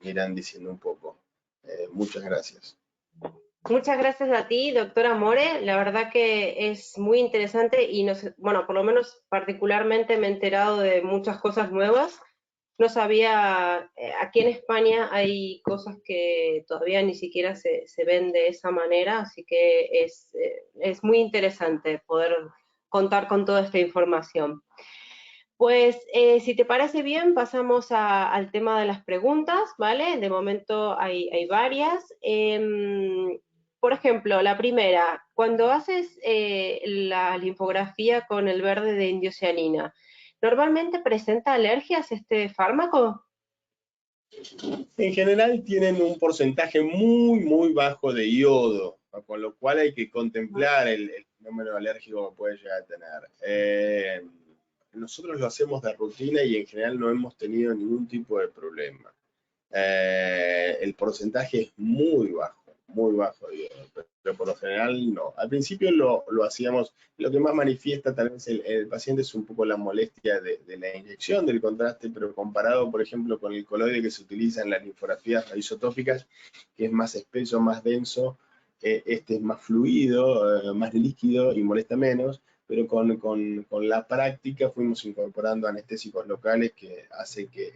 irán diciendo un poco. Muchas gracias. Muchas gracias a ti, doctora More. La verdad que es muy interesante y bueno, por lo menos particularmente me he enterado de muchas cosas nuevas. No sabía, aquí en España hay cosas que todavía ni siquiera se ven de esa manera, así que es muy interesante poder contar con toda esta información. Pues si te parece bien, pasamos al tema de las preguntas, ¿vale? De momento hay varias. Por ejemplo, la primera, cuando haces la linfografía con el verde de indocianina, ¿normalmente presenta alergias este fármaco? En general tienen un porcentaje muy bajo de yodo, con lo cual hay que contemplar el fenómeno alérgico que puede llegar a tener. Nosotros lo hacemos de rutina y en general no hemos tenido ningún tipo de problema. El porcentaje es muy bajo de yodo, pero por lo general no. Al principio lo hacíamos, lo que más manifiesta tal vez el paciente es un poco la molestia de la inyección, del contraste, pero comparado, por ejemplo, con el coloide que se utiliza en las linfografías isotópicas, que es más espeso, más denso, este es más fluido, más líquido y molesta menos, pero con la práctica fuimos incorporando anestésicos locales que hace que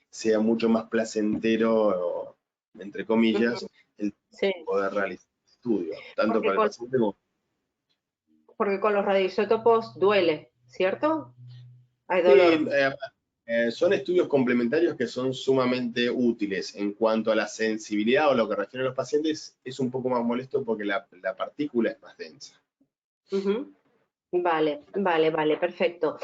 sea mucho más placentero, entre comillas, el Sí, poder realizar el estudio, tanto porque para el paciente como... porque con los radioisótopos duele, ¿cierto? Hay Sí, dolor. Son estudios complementarios que son sumamente útiles. En cuanto a la sensibilidad o lo que refiere a los pacientes, es un poco más molesto porque la partícula es más densa. Ujú. Vale, vale, vale, perfecto.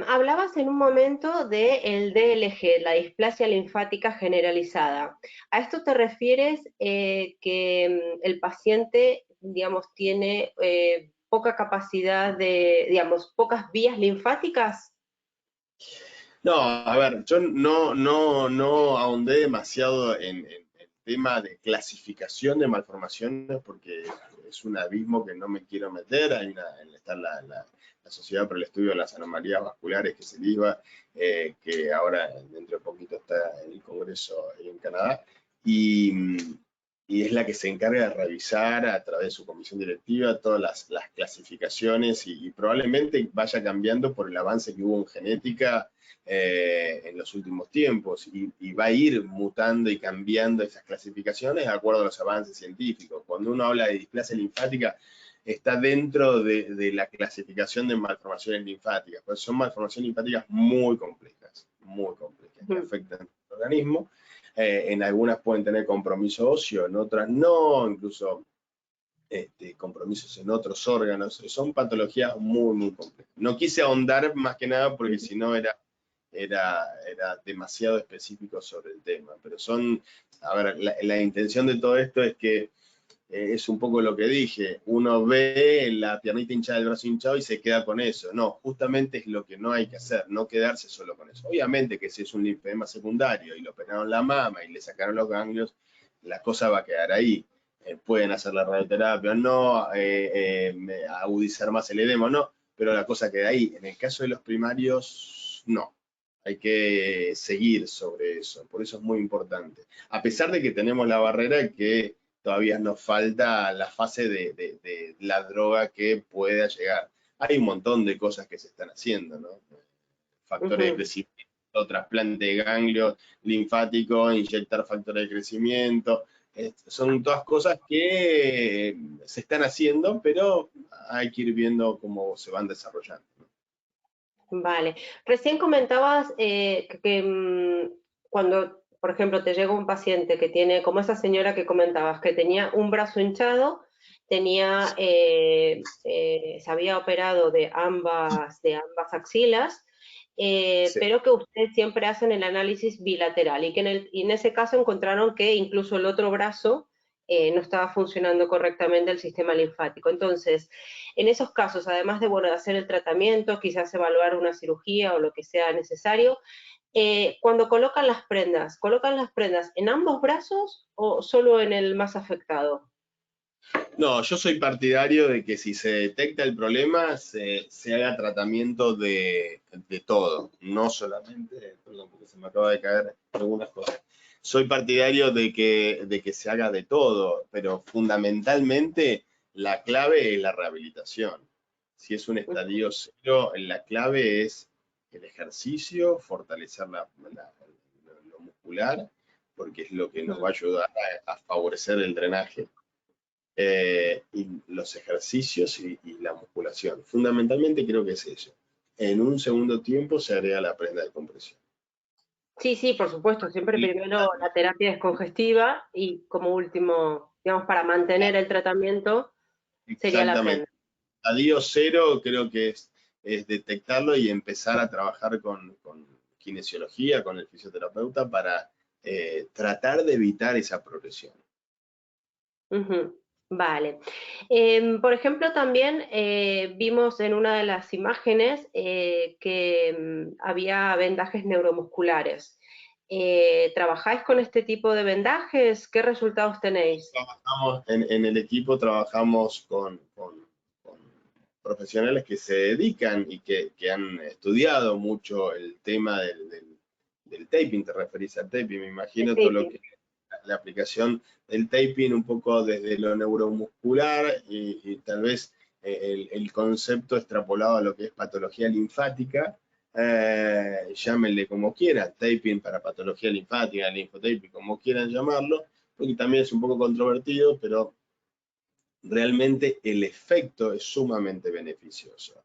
Hablabas en un momento del DLG, la displasia linfática generalizada. ¿A esto te refieres que el paciente, digamos, tiene poca capacidad de, digamos, pocas vías linfáticas? No, a ver, yo no ahondé demasiado en el tema de clasificación de malformaciones porque es un abismo que no me quiero meter. Está la Sociedad para el Estudio de las Anomalías Vasculares, que es el IVA, que ahora dentro de poquito está en el Congreso en Canadá, y es la que se encarga de revisar a través de su comisión directiva todas las clasificaciones y probablemente vaya cambiando por el avance que hubo en genética en los últimos tiempos y va a ir mutando y cambiando esas clasificaciones de acuerdo a los avances científicos. Cuando uno habla de displasia linfática, está dentro de la clasificación de malformaciones linfáticas, pues son malformaciones linfáticas muy complejas, que afectan al organismo. En algunas pueden tener compromiso óseo, en otras no, incluso compromisos en otros órganos. Son patologías muy complejas. No quise ahondar más que nada porque si no era demasiado específico sobre el tema, pero a ver, la intención de todo esto es que es un poco lo que dije, uno ve la piernita hinchada, el brazo hinchado y se queda con eso. No, justamente es lo que no hay que hacer, no quedarse solo con eso. Obviamente que si es un linfedema secundario y le operaron la mama y le sacaron los ganglios, la cosa va a quedar ahí. Pueden hacer la radioterapia, no, agudizar más el edema, no, pero la cosa queda ahí. En el caso de los primarios, no. Hay que seguir sobre eso, por eso es muy importante. A pesar de que tenemos la barrera que todavía nos falta la fase de la droga que pueda llegar. Hay un montón de cosas que se están haciendo, ¿no? Factores de crecimiento, trasplante de ganglios linfáticos, inyectar factores de crecimiento. Son todas cosas que se están haciendo, pero hay que ir viendo cómo se van desarrollando, ¿no? Vale. Recién comentabas cuando, por ejemplo, te llega un paciente que tiene, como esa señora que comentabas, que tenía un brazo hinchado, se había operado de ambas axilas, Sí. pero que ustedes siempre hacen el análisis bilateral y que en ese caso encontraron que incluso el otro brazo no estaba funcionando correctamente el sistema linfático. Entonces, en esos casos, además de, bueno, de hacer el tratamiento, quizás evaluar una cirugía o lo que sea necesario, cuando ¿colocan las prendas en ambos brazos o solo en el más afectado? No, yo soy partidario de que si se detecta el problema, se haga tratamiento de todo, no solamente, perdón, porque se me acaba de caer algunas cosas. Soy partidario de que se haga de todo, pero fundamentalmente la clave es la rehabilitación. Si es un estadio cero, la clave es el ejercicio, fortalecer lo muscular, porque es lo que nos va a ayudar a favorecer el drenaje. Y los ejercicios y la musculación. Fundamentalmente creo que es eso. En un segundo tiempo se agrega la prenda de compresión. Sí, sí, por supuesto, siempre Y primero la terapia descongestiva y como último, digamos, para mantener el tratamiento sería la prenda. exactamente. Estadio cero creo que es detectarlo y empezar a trabajar con kinesiología, con el fisioterapeuta para tratar de evitar esa progresión. Ujú. Vale. Por ejemplo, también vimos en una de las imágenes que había vendajes neuromusculares. ¿Trabajáis con este tipo de vendajes? ¿Qué resultados tenéis? Trabajamos en el equipo, trabajamos con profesionales que se dedican y que han estudiado mucho el tema del taping. Te referís al taping, me El imagino todo lo taping. que la aplicación del taping un poco desde lo neuromuscular y tal vez el concepto extrapolado a lo que es patología linfática. Llámenle como quieran, taping para patología linfática, linfotaping, como quieran llamarlo, porque también es un poco controvertido, pero realmente el efecto es sumamente beneficioso.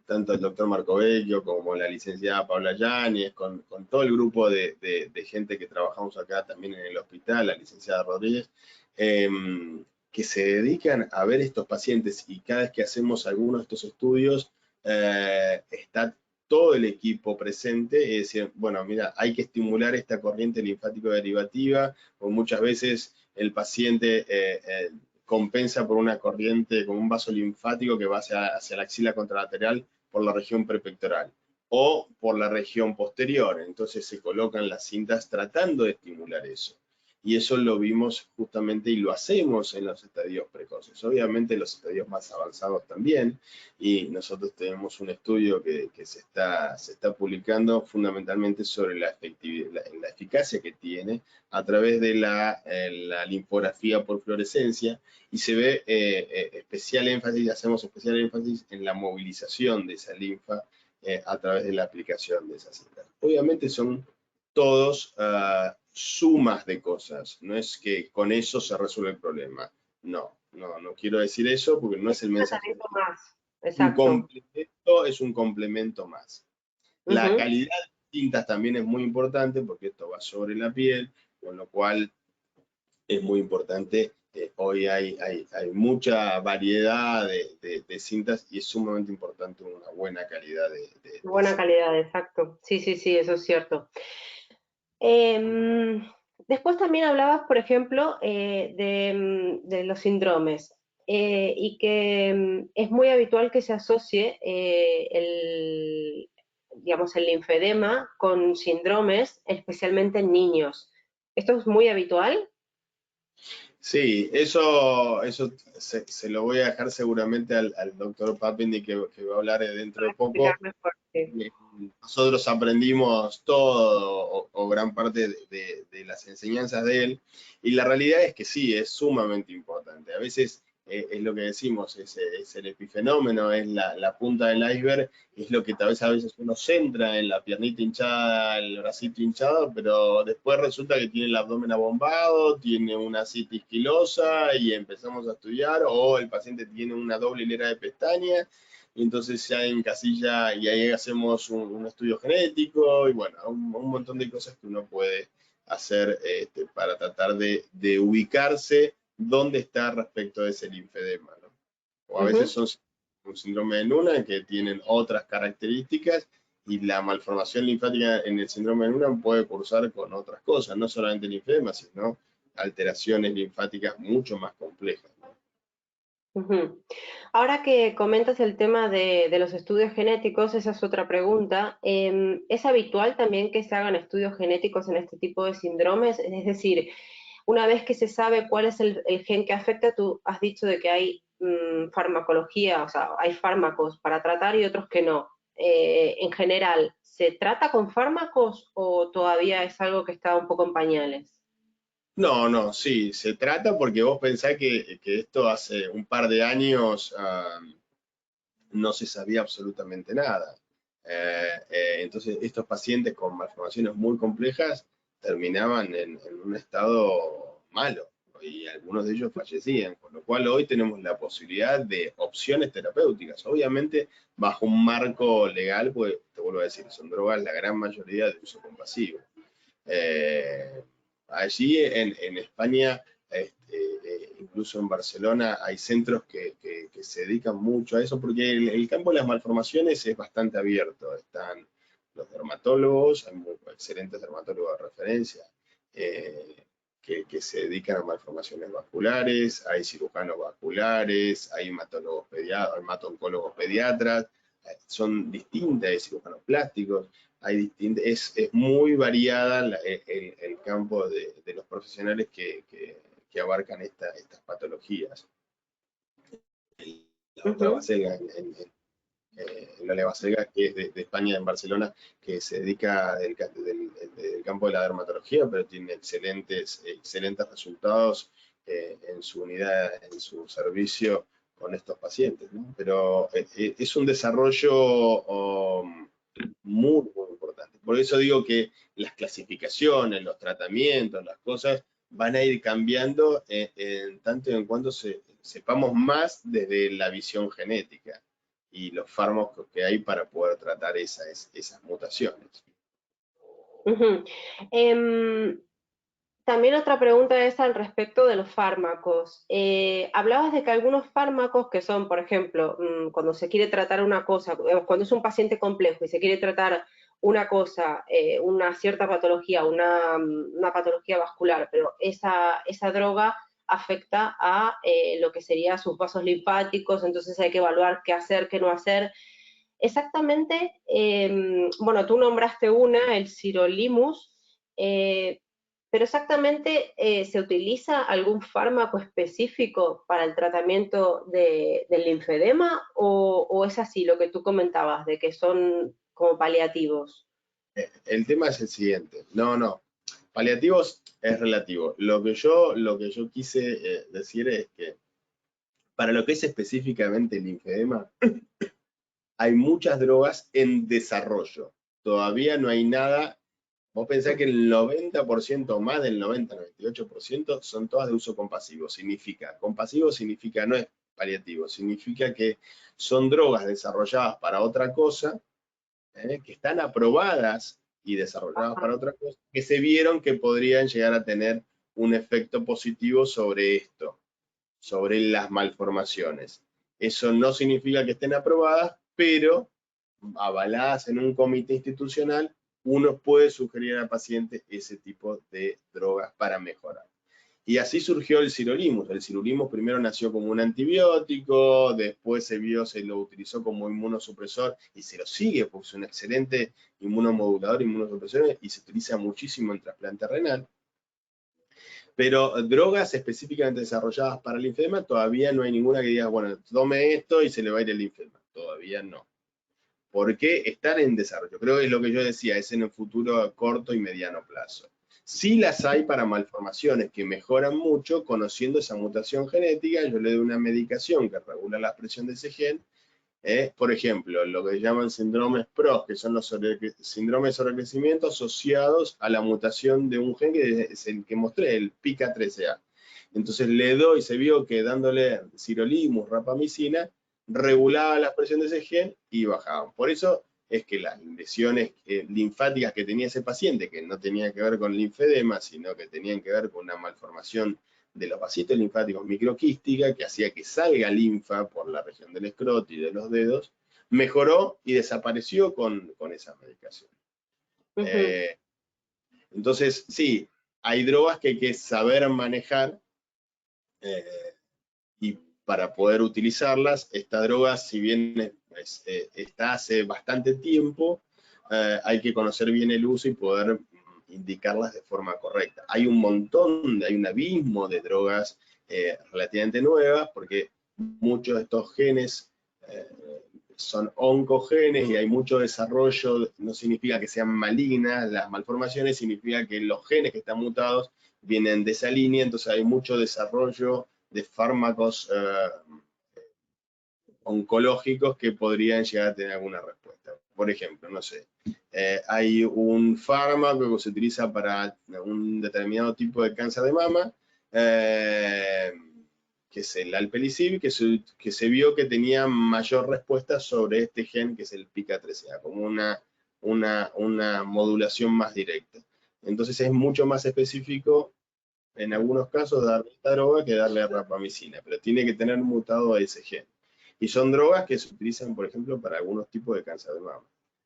tanto el doctor Marco Vecchio como la licenciada Paula Yáñez, con todo el grupo de gente que trabajamos acá también en el hospital, la licenciada Rodríguez, que se dedican a ver estos pacientes, y cada vez que hacemos alguno de estos estudios, está todo el equipo presente y decir, bueno, mira, hay que estimular esta corriente linfático derivativa, o muchas veces el paciente compensa por una corriente, con un vaso linfático que va hacia la axila contralateral por la región prepectoral o por la región posterior. Entonces se colocan las cintas tratando de estimular eso. Y eso lo vimos justamente y lo hacemos en los estadios precoces. Obviamente los estadios más avanzados también, y nosotros tenemos un estudio que se está publicando fundamentalmente sobre la efectividad, la eficacia que tiene a través de la linfografía por fluorescencia, y se ve especial énfasis, hacemos especial énfasis en la movilización de esa linfa a través de la aplicación de esas cintas. Obviamente son todos sumas de cosas, no es que con eso se resuelve el problema. No quiero decir eso porque no es el Un mensaje. tratamiento más, Un exacto. complemento es un complemento más. La calidad de cintas también es muy importante porque esto va sobre la piel, con lo cual es muy importante. Hoy hay mucha variedad de cintas y es sumamente importante una buena calidad de Buena cintas. calidad, exacto. Sí, sí, sí, eso es cierto. Em, Después también hablabas, por ejemplo, de los síndromes, y que es muy habitual que se asocie digamos, el linfedema con síndromes, especialmente en niños. ¿Esto es muy habitual? Sí, eso se lo voy a dejar seguramente al doctor Papendi, que va a hablar dentro de Explicar poco. mejor. Sí. Nosotros aprendimos todo o gran parte de las enseñanzas de él, y la realidad es que sí, es sumamente importante. A veces es lo que decimos, es el epifenómeno, es la punta del iceberg, es lo que tal vez a veces uno centra en la piernita hinchada, el bracito hinchado, pero después resulta que tiene el abdomen abombado, tiene una citis quilosa y empezamos a estudiar, o el paciente tiene una doble hilera de pestañas, y entonces ya en casilla, y ahí hacemos un estudio genético, y bueno, un montón de cosas que uno puede hacer para tratar de ubicarse dónde está respecto a ese linfedema, ¿no? O a veces Ujú. son un síndrome de Noonan que tienen otras características, y la malformación linfática en el síndrome de Noonan puede cursar con otras cosas, no solamente linfedema, sino alteraciones linfáticas mucho más complejas, ¿no? Ujú. Ahora que comentas el tema de los estudios genéticos, esa es otra pregunta. ¿Es habitual también que se hagan estudios genéticos en este tipo de síndromes? Es decir, una vez que se sabe cuál es el gen que afecta, tú has dicho de que hay farmacología, o sea, hay fármacos para tratar y otros que no. En general, ¿se trata con fármacos o todavía es algo que está un poco en pañales? No, sí, se trata, porque vos pensás que esto hace un par de años no se sabía absolutamente nada. Entonces, estos pacientes con malformaciones muy complejas terminaban en un estado malo, y algunos de ellos fallecían, con lo cual hoy tenemos la posibilidad de opciones terapéuticas, obviamente bajo un marco legal, pues te vuelvo a decir, son drogas la gran mayoría de uso compasivo. Eh, Allí en España, incluso en Barcelona, hay centros que se dedican mucho a eso, porque el campo de las malformaciones es bastante abierto. Están los dermatólogos, hay excelentes dermatólogos de referencia, que se dedican a malformaciones vasculares, hay cirujanos vasculares, hay hemato-oncólogos pediatras, son distintas, hay cirujanos plásticos. Es muy variada el campo de los profesionales que abarcan estas patologías. La otra Ujú. Baselga, Lola Baselga, que es de España, en Barcelona, que se dedica del campo de la dermatología, pero tiene excelentes resultados en su unidad, en su servicio con estos pacientes, ¿no? Pero es un desarrollo muy importante. Por eso digo que las clasificaciones, los tratamientos, las cosas van a ir cambiando en tanto y en cuanto sepamos más desde la visión genética. y los fármacos que hay para poder tratar esas mutaciones. Ujú. También otra pregunta es al respecto de los fármacos. Hablabas de que algunos fármacos que son, por ejemplo, cuando se quiere tratar una cosa, cuando es un paciente complejo y se quiere tratar una cosa, una cierta patología, una patología vascular, pero esa droga afecta a lo que serían sus vasos linfáticos, entonces hay que evaluar qué hacer, qué no hacer. Exactamente, bueno, tú nombraste una, el sirolimus, pero exactamente, ¿se utiliza algún fármaco específico para el tratamiento del linfedema o es así lo que tú comentabas, de que son como paliativos? El tema es el siguiente. No. Paliativos es relativo. Lo que yo quise decir es que para lo que es específicamente el linfedema, hay muchas drogas en desarrollo. Todavía no hay nada. Vos pensás que el 90% o más del 90-98% son todas de uso compasivo. Compasivo significa no es paliativo, significa que son drogas desarrolladas para otra cosa, que están aprobadas y desarrolladas para otra cosa, que se vieron que podrían llegar a tener un efecto positivo sobre esto, sobre las malformaciones. Eso no significa que estén aprobadas, pero avaladas en un comité institucional, uno puede sugerir al paciente ese tipo de drogas para mejorar. Y así surgió el sirolimus. El sirolimus primero nació como un antibiótico, después se lo utilizó como inmunosupresor y se lo sigue porque es un excelente inmunomodulador, inmunosupresor y se utiliza muchísimo en trasplante renal. Pero drogas específicamente desarrolladas para el linfedema, todavía no hay ninguna que diga, bueno, tome esto y se le va a ir el linfedema. Todavía no. ¿Por qué están en desarrollo? Creo que es lo que yo decía, es en el futuro a corto y mediano plazo. Sí las hay para malformaciones que mejoran mucho conociendo esa mutación genética. Yo le doy una medicación que regula la expresión de ese gen. Por ejemplo, lo que llaman síndromes PROS, que son los síndromes de sobrecrecimiento asociados a la mutación de un gen que es el que mostré, el PICA13A. Entonces le doy, se vio que dándole sirolimus, rapamicina, regulaba la expresión de ese gen y bajaban. Por eso es que las lesiones linfáticas que tenía ese paciente, que no tenían que ver con linfedema, sino que tenían que ver con una malformación de los vasitos linfáticos microquística, que hacía que salga linfa por la región del escroto y de los dedos, mejoró y desapareció con esa medicación. Ujú. Entonces, sí, hay drogas que hay que saber manejar eh, y para poder utilizarlas. Esta droga, si bien está hace bastante tiempo, hay que conocer bien el uso y poder indicarlas de forma correcta. Hay un montón, hay un abismo de drogas relativamente nuevas, porque muchos de estos genes son oncogenes y hay mucho desarrollo. No significa que sean malignas las malformaciones, significa que los genes que están mutados vienen de esa línea, entonces hay mucho desarrollo de fármacos oncológicos que podrían llegar a tener alguna respuesta. Por ejemplo, no sé, hay un fármaco que se utiliza para un determinado tipo de cáncer de mama, que es el alpelisib, que se vio que tenía mayor respuesta sobre este gen, que es el PICA13A, como una modulación más directa. Entonces es mucho más específico en algunos casos darle esta droga que darle rapamicina, pero tiene que tener mutado a ese gen. Y son drogas que se utilizan, por ejemplo, para algunos tipos de cáncer de mama.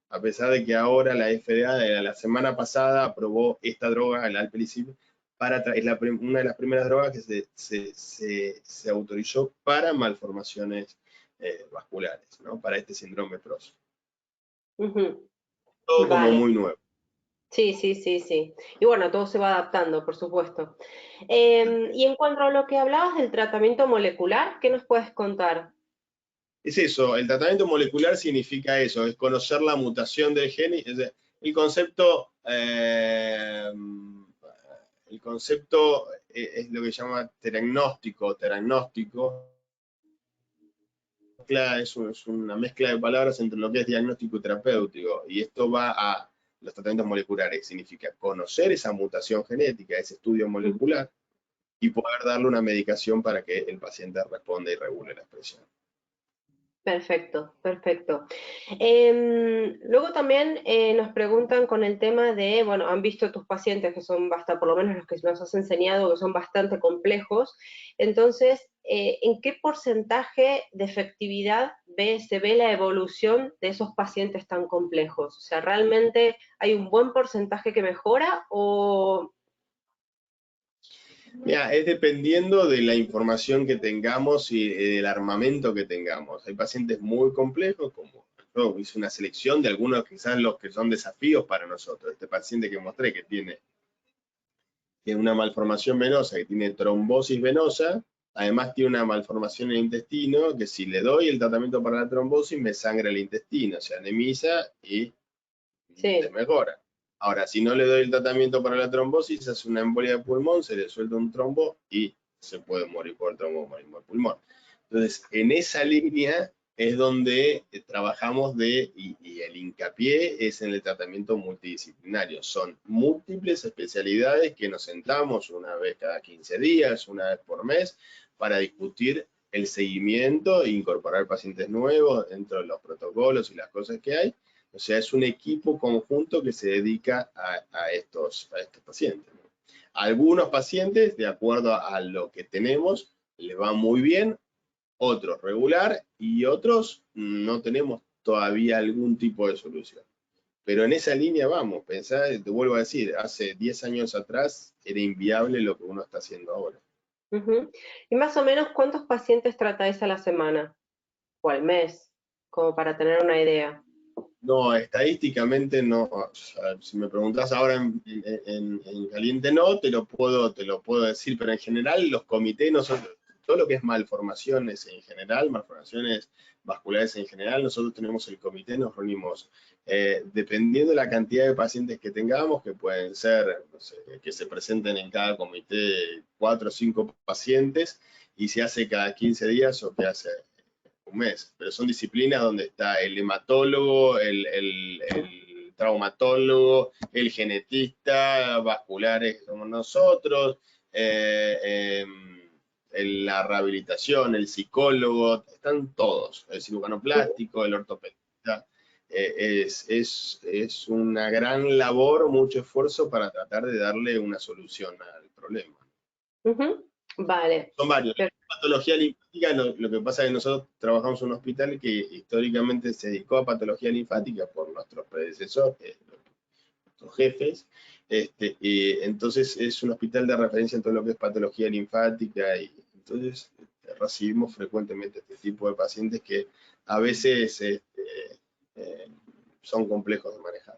A pesar de que ahora la FDA la semana pasada aprobó esta droga, el alpelisib, es una de las primeras drogas que se autorizó para malformaciones vasculares, ¿no? Para este síndrome PROS. Ujú. Todo como Vale. muy nuevo. Sí, sí, sí, sí. Y bueno, todo se va adaptando, por supuesto. Y en cuanto a lo que hablabas del tratamiento molecular, ¿qué nos puedes contar? Es eso, el tratamiento molecular significa eso, es conocer la mutación del gen. El concepto, es lo que se llama teragnóstico. Teragnóstico es una mezcla de palabras entre lo que es diagnóstico y terapéutico, y esto va a los tratamientos moleculares. Significa conocer esa mutación genética, ese estudio molecular, y poder darle una medicación para que el paciente responda y regule la expresión. Perfecto, perfecto. Luego también nos preguntan con el tema de, bueno, han visto tus pacientes que son bastante, por lo menos los que nos has enseñado, que son bastante complejos. Entonces, ¿en qué porcentaje de efectividad se ve la evolución de esos pacientes tan complejos? O sea, ¿realmente hay un buen porcentaje que mejora o...? Mira, es dependiendo de la información que tengamos y del armamento que tengamos. Hay pacientes muy complejos, como yo hice una selección de algunos quizás los que son desafíos para nosotros. Este paciente que mostré que tiene una malformación venosa, que tiene trombosis venosa, además tiene una malformación en el intestino, que si le doy el tratamiento para la trombosis me sangra el intestino, se anemiza y se Sí. mejora. Ahora, si no le doy el tratamiento para la trombosis, hace una embolia de pulmón, se le suelta un trombo y se puede morir por el tromboembolismo del pulmón. Entonces, en esa línea es donde trabajamos y el hincapié es en el tratamiento multidisciplinario. Son múltiples especialidades que nos sentamos una vez cada 15 días, una vez por mes, para discutir el seguimiento e incorporar pacientes nuevos dentro de los protocolos y las cosas que hay. O sea, es un equipo conjunto que se dedica a estos pacientes. Algunos pacientes, de acuerdo a lo que tenemos, les va muy bien, otros regular y otros no tenemos todavía algún tipo de solución. Pero en esa línea vamos, pensá, te vuelvo a decir, hace 10 años atrás era inviable lo que uno está haciendo ahora. Ujú. ¿Y más o menos cuántos pacientes tratáis a la semana o al mes? Como para tener una idea. No, estadísticamente no. O sea, si me preguntás ahora en caliente no, te lo puedo decir, pero en general los comités, nosotros, todo lo que es malformaciones en general, malformaciones vasculares en general, nosotros tenemos el comité, nos reunimos dependiendo de la cantidad de pacientes que tengamos, que pueden ser, no sé, que se presenten en cada comité 4 o 5 pacientes, y se hace cada 15 días o que hace un mes, pero son disciplinas donde está el hematólogo, el traumatólogo, el genetista, vasculares como nosotros, la rehabilitación, el psicólogo, están todos, el cirujano plástico, el ortopedista. Es una gran labor, mucho esfuerzo para tratar de darle una solución al problema. Ujú. Vale. Son varios. Per- Patología linfática, lo que pasa es que nosotros trabajamos en un hospital que históricamente se dedicó a patología linfática por nuestros predecesores, nuestros jefes. Y entonces es un hospital de referencia en todo lo que es patología linfática, y entonces recibimos frecuentemente este tipo de pacientes que a veces eh, son complejos de manejar.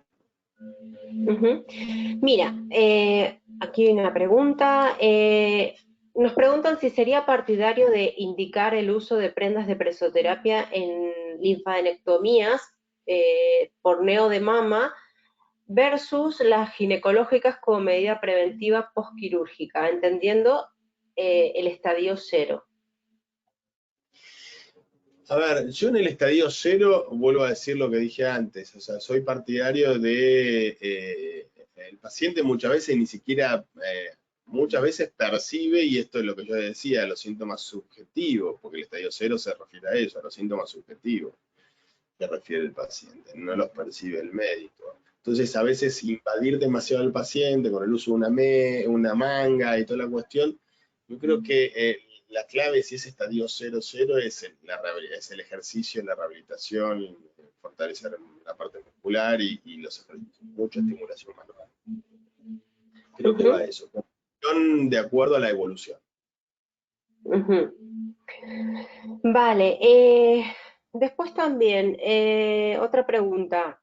Ujú. Mira, aquí hay una pregunta. Nos preguntan si sería partidario de indicar el uso de prendas de presoterapia en linfadenectomías por neo de mama versus las ginecológicas como medida preventiva postquirúrgica, entendiendo el estadio cero. A ver, yo en el estadio cero vuelvo a decir lo que dije antes, o sea, soy partidario de el paciente muchas veces ni siquiera, muchas veces percibe, y esto es lo que yo decía, los síntomas subjetivos, porque el estadio cero se refiere a eso, a los síntomas subjetivos que refiere el paciente, no los percibe el médico. Entonces, a veces invadir demasiado al paciente con el uso de una manga y toda la cuestión, yo creo que la clave, si es estadio 0-0, es el ejercicio, la rehabilitación, fortalecer la parte muscular y los ejercicios, mucha estimulación manual. Creo que va a Ujú, eso, de acuerdo a la evolución. ujú. Vale, después también, otra pregunta.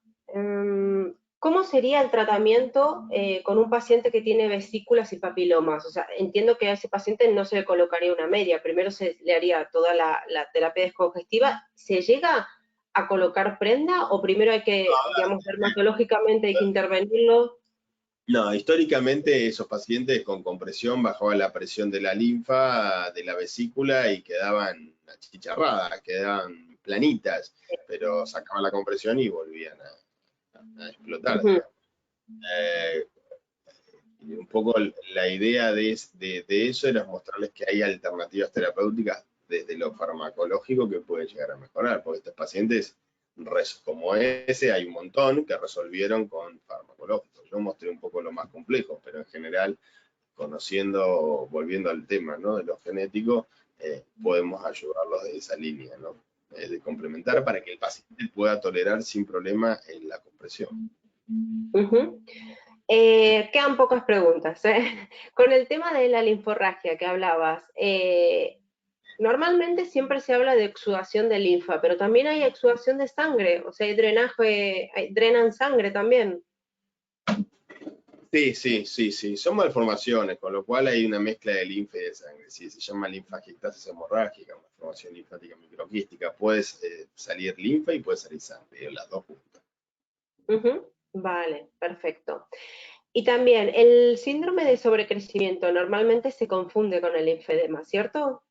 ¿Cómo sería el tratamiento con un paciente que tiene vesículas y papilomas? O sea, entiendo que a ese paciente no se le colocaría una media, primero se le haría toda la terapia descongestiva. ¿Se llega a colocar prenda o primero hay que, digamos, dermatológicamente hay que intervenirlo? No, históricamente esos pacientes con compresión bajaban la presión de la linfa, de la vesícula, y quedaban achicharradas, quedaban planitas, pero sacaban la compresión y volvían a explotar, Ujú, digamos. Eh, y un poco la idea de eso era mostrarles que hay alternativas terapéuticas desde lo farmacológico que puede llegar a mejorar, porque estos pacientes como ese hay un montón que resolvieron con farmacológicos. Yo mostré un poco lo más complejo, pero en general, conociendo, volviendo al tema, ¿no?, de lo genético, podemos ayudarlos de esa línea, ¿no?, de complementar para que el paciente pueda tolerar sin problema la compresión. Ujú. Quedan pocas preguntas, ¿eh? Con el tema de la linforragia que hablabas, normalmente siempre se habla de exudación de linfa, pero también hay exudación de sangre, o sea, hay drenaje, drenan sangre también. Sí, son malformaciones, con lo cual hay una mezcla de linfa y de sangre. Sí, se llama linfagiectasis hemorrágica, malformación linfática microquística. Puede salir linfa y puede salir sangre, las dos juntas. Vale, perfecto. Y también, el síndrome de sobrecrecimiento normalmente se confunde con el linfedema, ¿cierto?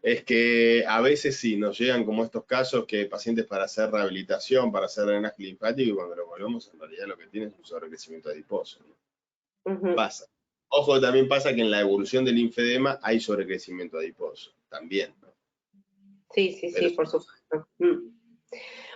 Es que a veces sí, nos llegan como estos casos que pacientes para hacer rehabilitación, para hacer drenaje linfático, y cuando lo volvemos, en realidad lo que tienen es un sobrecrecimiento adiposo, ¿no? Pasa. Ojo, también pasa que en la evolución del linfedema hay sobrecrecimiento adiposo, también, ¿no? Sí, por supuesto.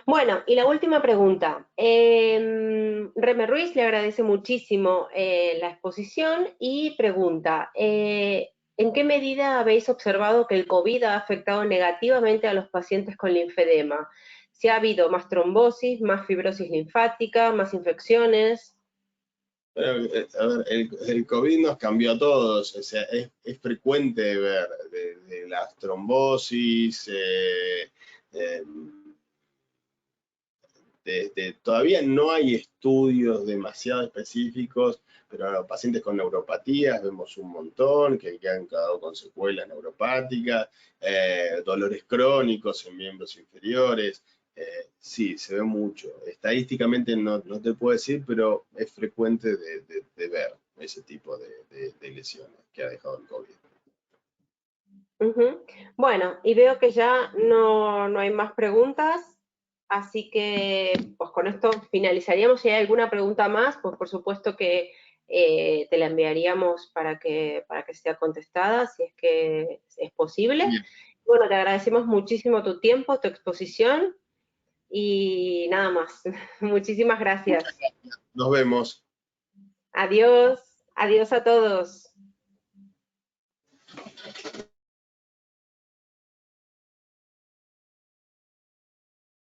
Bueno, y la última pregunta. Reme Ruiz le agradece muchísimo la exposición y pregunta, ¿en qué medida habéis observado que el COVID ha afectado negativamente a los pacientes con linfedema? Si ha habido más trombosis, más fibrosis linfática, más infecciones. Bueno, a ver, el COVID nos cambió a todos, o sea, es frecuente ver de las trombosis, todavía no hay estudios demasiado específicos, pero a los pacientes con neuropatías vemos un montón que han quedado con secuelas neuropáticas, dolores crónicos en miembros inferiores. Sí, se ve mucho. Estadísticamente no te puedo decir, pero es frecuente de ver ese tipo de lesiones que ha dejado el COVID. Bueno, y veo que ya no hay más preguntas, así que pues con esto finalizaríamos. Si hay alguna pregunta más, pues por supuesto que te la enviaríamos para que sea contestada, si es que es posible. Bien. Bueno, te agradecemos muchísimo tu tiempo, tu exposición y nada más. Muchísimas gracias. Nos vemos. Adiós, adiós a todos.